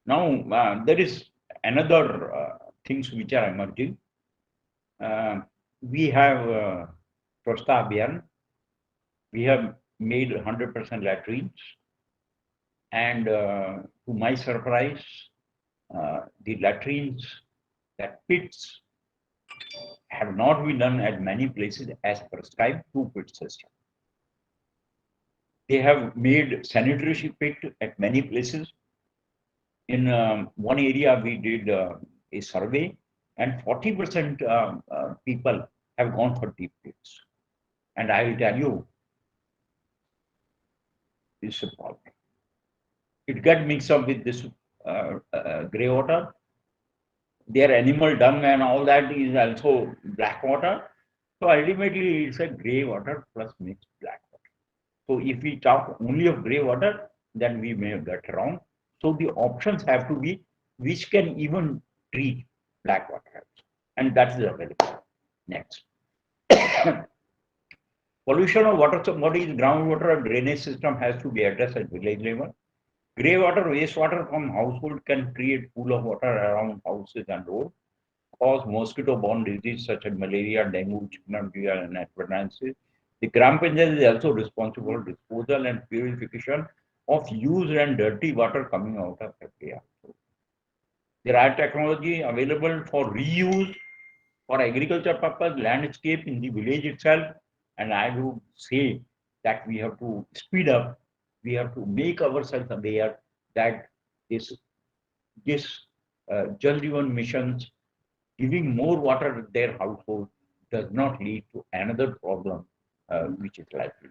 Now, there is another things which are emerging. We have Swachhta Abhiyan. We have made 100% latrines, and to my surprise, the latrines, that pits, have not been done at many places as prescribed 2-pit system. They have made sanitary pit at many places. In one area, we did a survey, and 40% people have gone for deep pits. And I will tell you, it's a problem. It gets mixed up with this grey water. Their animal dung and all that is also black water. So ultimately, it's a grey water plus mixed black water. So if we talk only of grey water, then we may get wrong. So the options have to be which can even treat black water. And that is available. Next. Pollution of water bodies, groundwater and drainage system has to be addressed at village level. Grey water, wastewater from household can create pool of water around houses and roads, cause mosquito-borne disease such as malaria, dengue, chikungunya, and hepatitis. The Gram Panchayat is also responsible for disposal and purification of used and dirty water coming out of area. There are technology available for reuse for agriculture purpose, landscape in the village itself, and I would say that we have to speed up. We have to make ourselves aware that this Jal Jeevan missions giving more water to their household does not lead to another problem which is likely.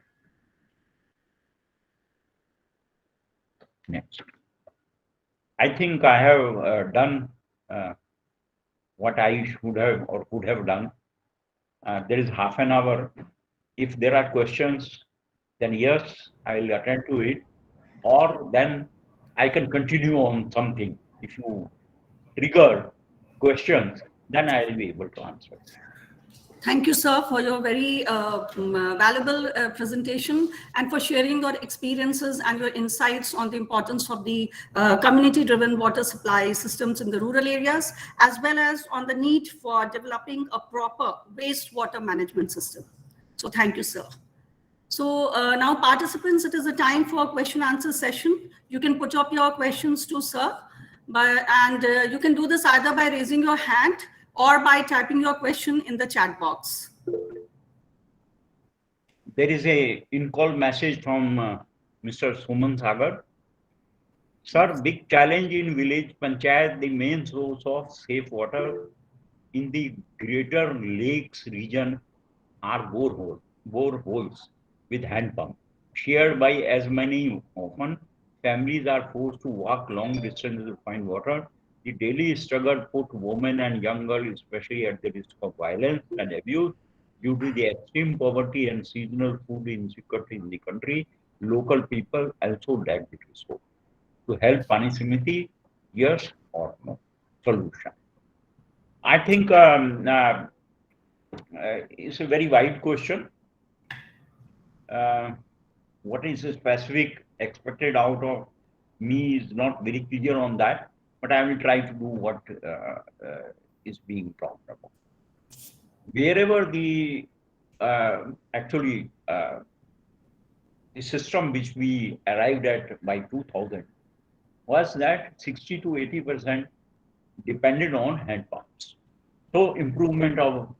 Next. I think I have done what I should have or could have done. There is half an hour. If there are questions, then yes, I will attend to it, or then I can continue on something. If you trigger questions, then I will be able to answer. Thank you, sir, for your very valuable presentation and for sharing your experiences and your insights on the importance of the community-driven water supply systems in the rural areas, as well as on the need for developing a proper wastewater management system. So thank you, sir. So now participants, it is a time for a question answer session. You can put up your questions to sir, and you can do this either by raising your hand or by typing your question in the chat box. There is a in-call message from Mr. Suman Sagar. Sir, big challenge in village panchayat, the main source of safe water in the greater lakes region are boreholes with hand pump, shared by as many. Often, families are forced to walk long distances to find water. The daily struggle put women and young girls, especially at the risk of violence and abuse, due to the extreme poverty and seasonal food insecurity in the country. Local people also lack the resource to help Panisimiti, yes or no? Solution. I think it's a very wide question. What is the specific expected out of me is not very clear on that, but I will try to do what is being talked about. Wherever the actually the system which we arrived at by 2000 was that 60 to 80% depended on hand pumps. So improvement of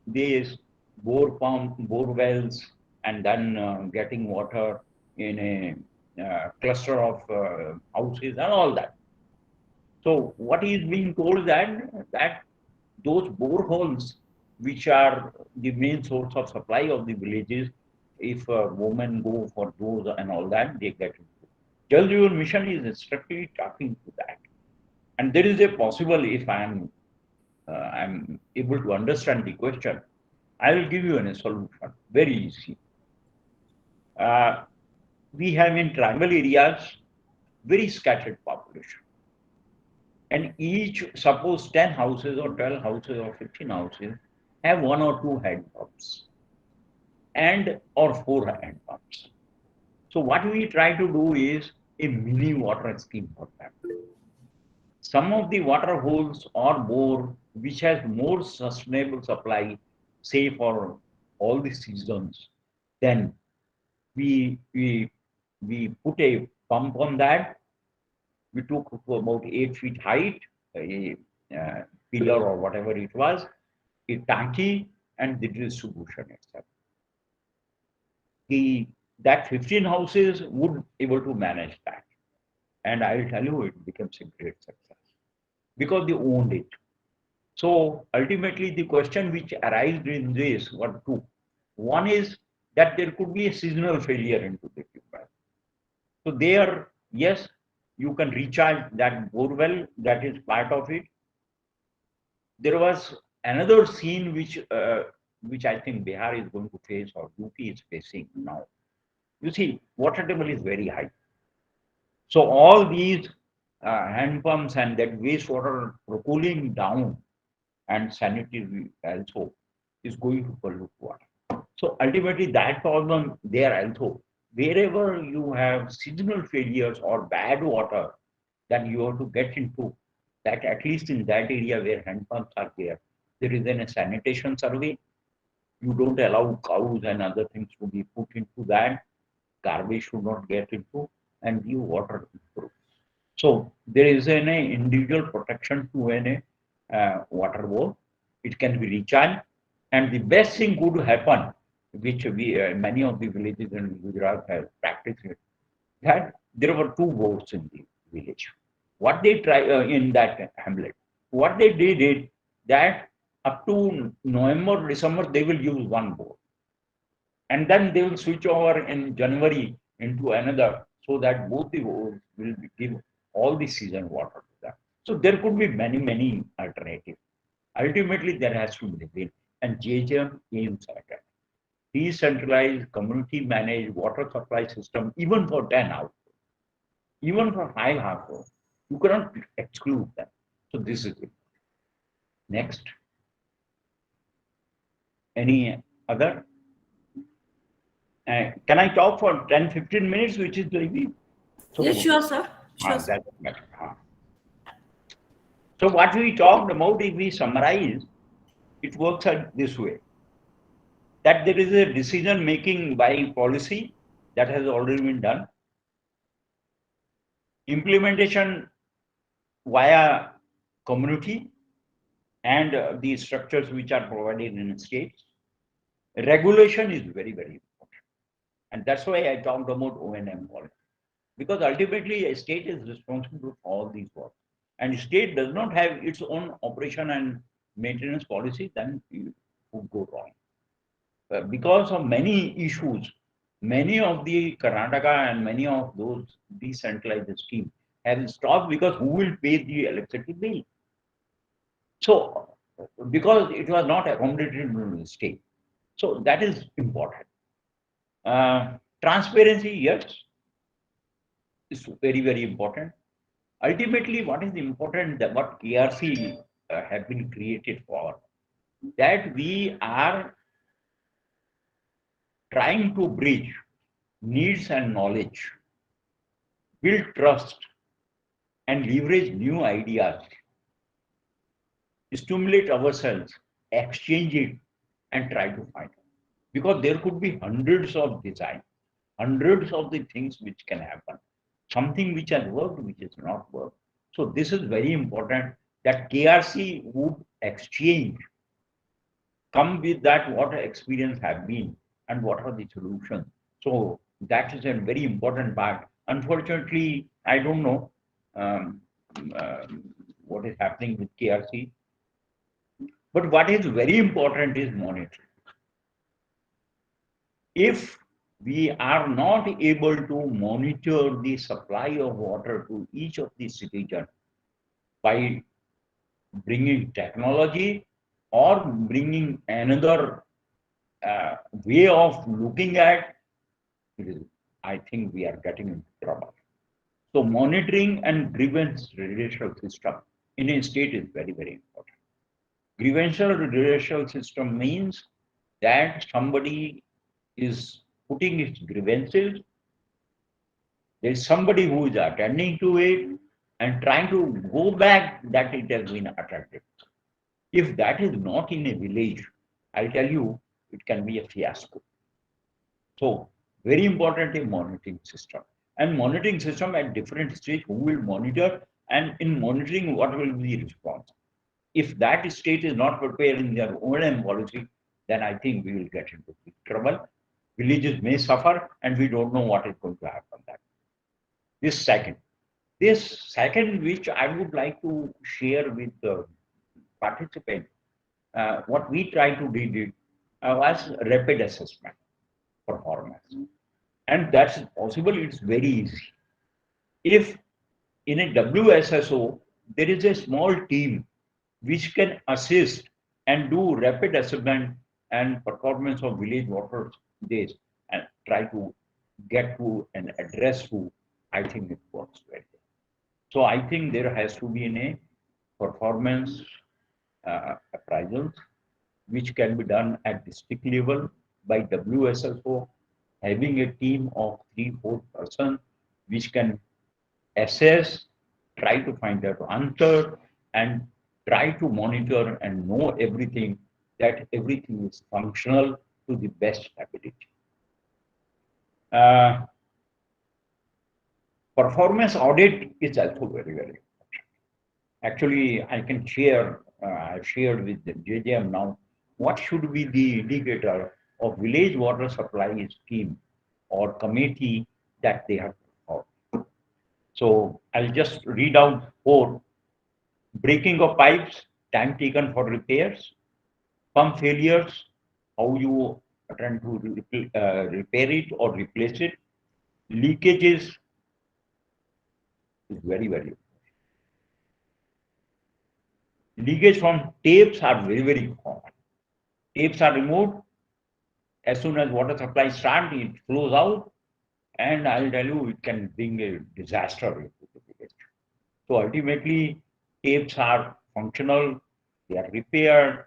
these bore wells, and then getting water in a cluster of houses and all that. So what is being told that those boreholes, which are the main source of supply of the villages, if women go for those and all that, they get it. Jal Jeevan Mission is strictly talking to that. And there is a possible, if I'm able to understand the question, I will give you a solution, very easy. We have in tribal areas very scattered population. And each, suppose 10 houses or 12 houses or 15 houses have 1 or 2 hand pumps and or 4 hand pumps. So what we try to do is a mini water scheme for them. Some of the water holes or bore which has more sustainable supply, say for all the seasons, then we put a pump on that. We took to about 8 feet height, a pillar or whatever it was, a tanki, and the distribution itself. That 15 houses would able to manage that. And I will tell you, it becomes a great success because they owned it. So ultimately, the question which arises in this were two. One is that there could be a seasonal failure into the equipment. So there, yes, you can recharge that borewell, that is part of it. There was another scene which I think Bihar is going to face, or UP is facing now. You see, water table is very high. So all these hand pumps and that wastewater cooling down and sanitary also is going to pollute water. So ultimately that problem there also, wherever you have seasonal failures or bad water, then you have to get into that, at least in that area where hand pumps are there is then a sanitation survey. You don't allow cows and other things to be put into that. Garbage should not get into, and the water improve. So there is an individual protection to an water bowl. It can be recharged, and the best thing could happen, which we many of the villages in Gujarat have practiced it, that there were 2 boats in the village. What they try in that hamlet, what they did is that up to November, December, they will use 1 boat, and then they will switch over in January into another so that both the roads will give all the season water to them. So there could be many alternatives. Ultimately, there has to be the win, and JJM aims at it. Decentralized, community-managed water supply system, even for 10 households, even for 5 households, you cannot exclude them. So this is it. Next. Any other? Can I talk for 10-15 minutes, which is maybe? So, Yes, sure, sir. Sure, sir. that's better. So what we talked about, if we summarize, it works out this way. That there is a decision making by policy that has already been done. Implementation via community and the structures which are provided in states. Regulation is very important. And that's why I talked about O&M policy. Because ultimately a state is responsible for all these work. And state does not have its own operation and maintenance policy, then it would go wrong. Because of many issues, many of the Karnataka and many of those decentralized schemes have stopped because who will pay the electricity bill? So, because it was not accommodated in the state. So that is important. Transparency, yes, is very important. Ultimately, what is important, that what KRC have been created for, that we are trying to bridge needs and knowledge, build trust, and leverage new ideas, stimulate ourselves, exchange it, and try to find it. Because there could be hundreds of designs, hundreds of the things which can happen. Something which has worked, which has not worked. So this is very important, that KRC would exchange, come with that what experience have been and what are the solutions. So that is a very important part. Unfortunately, I don't know what is happening with KRC. But what is very important is monitoring. If we are not able to monitor the supply of water to each of the citizens by bringing technology or bringing another way of looking at it, I think we are getting into trouble. So monitoring and grievance redressal system in a state is very important. Grievance redressal system means that somebody is putting its grievances, there is somebody who is attending to it and trying to go back that it has been attended. If that is not in a village, I'll tell you, it can be a fiasco. So very important a monitoring system. And monitoring system at different stage, who will monitor, and in monitoring, what will be the response? If that state is not prepared in their O&M policy, then I think we will get into big trouble. Villages may suffer, and we don't know what is going to happen. This second, which I would like to share with the participants, what we try to do was rapid assessment performance. And that's possible, it's very easy. If in a WSSO, there is a small team which can assist and do rapid assessment and performance of village water days and try to get to an address to, I think it works very well. So I think there has to be a performance appraisals which can be done at district level by WSSO, having a team of 3-4 persons which can assess, try to find out answer, and try to monitor and know everything, that everything is functional to the best ability. Performance audit is also very important. Actually, I can share, I've shared with the JJM now, what should be the indicator of village water supply scheme or committee that they have performed. So I'll just read out 4. Breaking of pipes, time taken for repairs. Pump failures, how you attempt to repair it or replace it. Leakages, is very, very. Leakage from tapes are very, very common. Tapes are removed. As soon as water supply starts, it flows out. And I'll tell you, it can bring a disaster into the village. So ultimately, tapes are functional, they are repaired.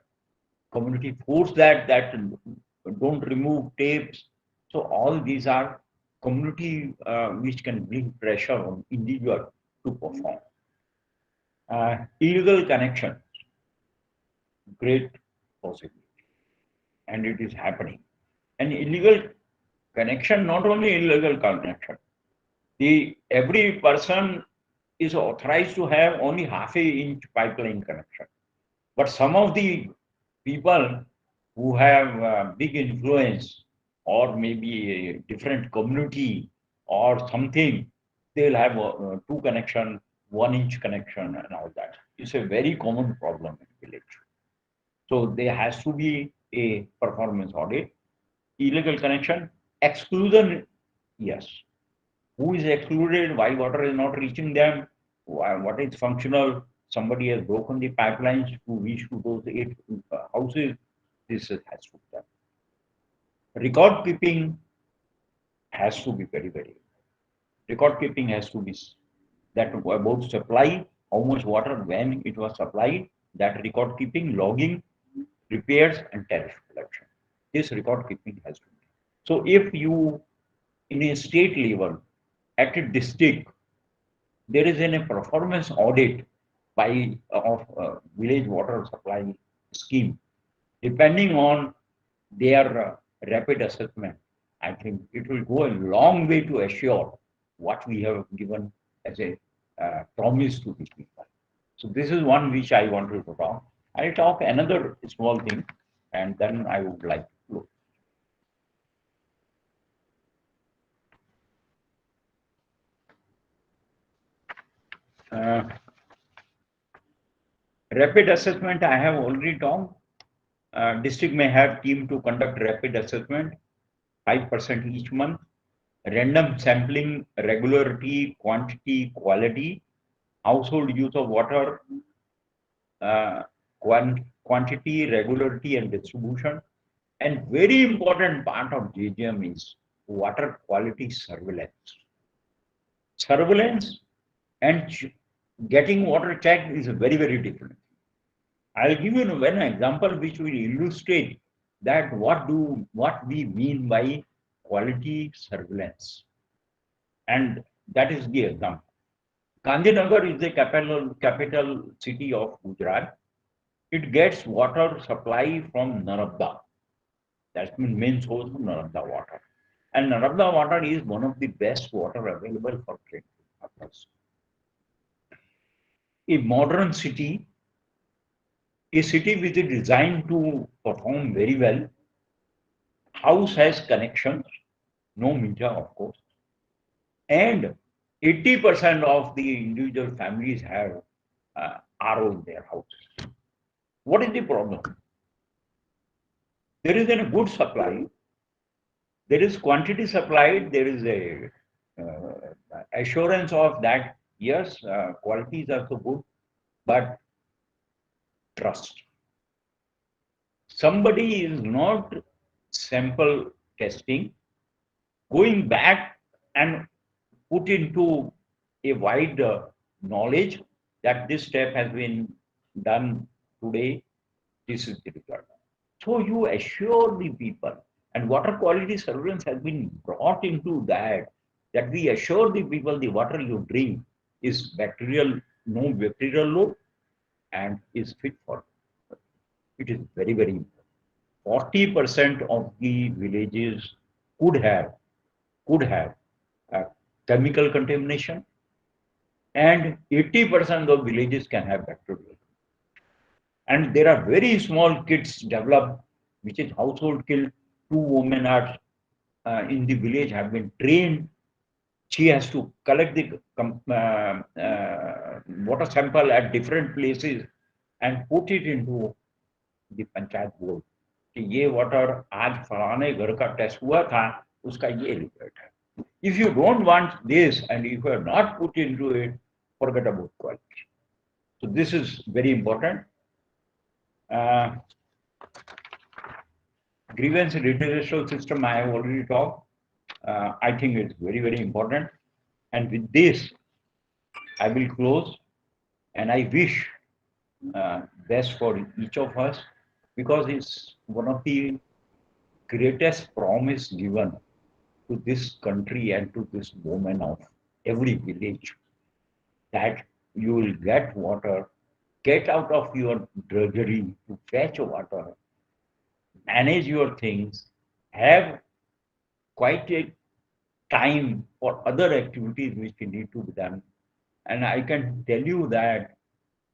Community force that don't remove tapes. So all these are community which can bring pressure on individual to perform. Illegal connection, great possibility, and it is happening. And illegal connection, not only illegal connection, every person is authorized to have only half a inch pipeline connection. But some of the people who have big influence or maybe a different community or something, they'll have two connection, 1 inch connection and all that. It's a very common problem in village. So there has to be a performance audit. Illegal connection, exclusion, yes. Who is excluded? Why water is not reaching them? Why, what is functional? Somebody has broken the pipelines to reach to those 8 houses. This has to be done. Record keeping has to be very, very. Record keeping has to be that about supply, how much water, when it was supplied, that record keeping, logging, repairs, and tariff collection. This record keeping has to be. So if you, in a state level, at a district, there is a performance audit by of village water supply scheme, depending on their rapid assessment, I think it will go a long way to assure what we have given as a promise to the people. So this is one which I wanted to talk. I'll talk another small thing, and then I would like to close. Rapid assessment, I have already talked. District may have team to conduct rapid assessment, 5% each month. Random sampling, regularity, quantity, quality, household use of water, quantity, regularity, and distribution. And very important part of JGM is water quality surveillance. Surveillance and getting water checked is very, very different. I'll give you one example which will illustrate that what we mean by quality surveillance. And that is the example. Gandhinagar is the capital city of Gujarat. It gets water supply from Narmada. That's the main source of Narmada water. And Narmada water is one of the best water available for drinking purpose. A modern city, a city which is designed to perform very well, house has connections, no meter of course, and 80% of the individual families have RO in their houses. What is the problem? There is a good supply, there is quantity supplied, there is a assurance of that, yes, qualities are so good, but trust. Somebody is not sample testing, going back and put into a wide knowledge that this step has been done today, this is the result. So you assure the people, and water quality surveillance has been brought into that we assure the people the water you drink is bacterial, no bacterial load, and is fit for it. It is very, very important. 40% of the villages could have chemical contamination, and 80% of villages can have bacterial. And there are very small kits developed, which is household kit. 2 women are in the village have been trained. She has to collect the water sample at different places and put it into the panchayat board. कि ये water आज फलाने घर का test हुआ था, उसका ये रिजल्ट है. If you don't want this and if you are not put into it, forget about quality. So this is very important. Grievance redressal system, I have already talked. I think it's very, very important. And with this, I will close. And I wish best for each of us, because it's one of the greatest promise given to this country and to this woman of every village, that you will get water, get out of your drudgery to fetch water, manage your things, have quite a time for other activities which need to be done. And I can tell you that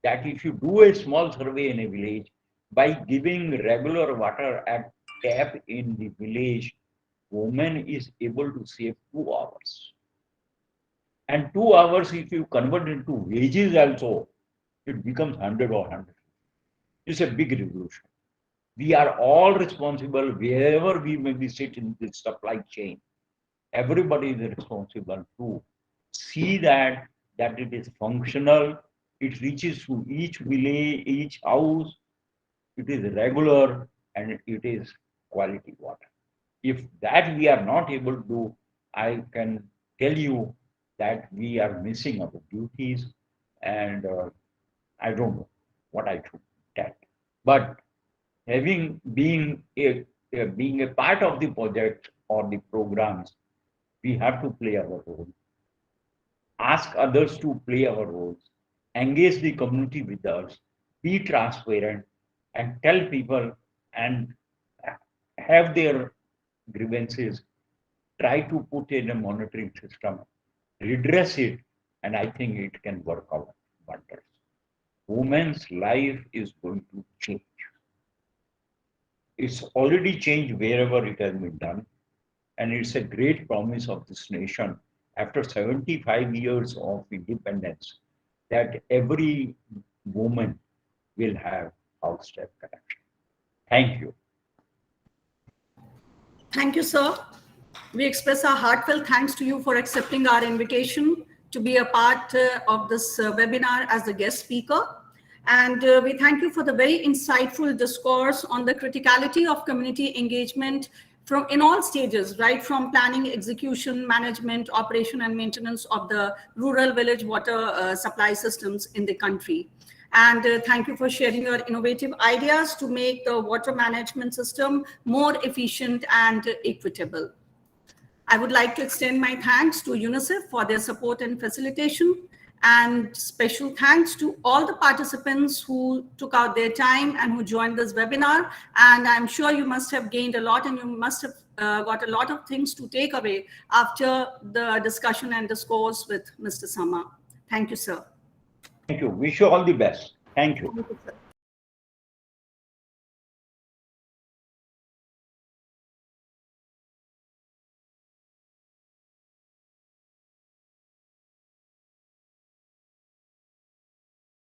if you do a small survey in a village, by giving regular water at tap in the village, woman is able to save 2 hours. And 2 hours, if you convert into wages also, it becomes 100 or 100. It's a big revolution. We are all responsible wherever we may be sit in the supply chain. Everybody is responsible to see that it is functional, it reaches to each village, each house, it is regular, and it is quality water. If that we are not able to do, I can tell you that we are missing our duties, and I don't know what I should tell. But being a part of the project or the programs, we have to play our role. Ask others to play our roles, engage the community with us, be transparent, and tell people and have their grievances, try to put in a monitoring system, redress it, and I think it can work out wonders. Women's life is going to change. It's already changed wherever it has been done, and it's a great promise of this nation after 75 years of independence that every woman will have house tap connection. Thank you. Thank you, sir. We express our heartfelt thanks to you for accepting our invitation to be a part of this webinar as the guest speaker. And we thank you for the very insightful discourse on the criticality of community engagement in all stages, right from planning, execution, management, operation, and maintenance of the rural village water supply systems in the country. And thank you for sharing your innovative ideas to make the water management system more efficient and equitable. I would like to extend my thanks to UNICEF for their support and facilitation, and special thanks to all the participants who took out their time and who joined this webinar. And I'm sure you must have gained a lot, and you must have got a lot of things to take away after the discussion and discourse with Mr. Sama. Thank you, sir. Thank you. Wish you all the best. Thank you. Thank you, sir.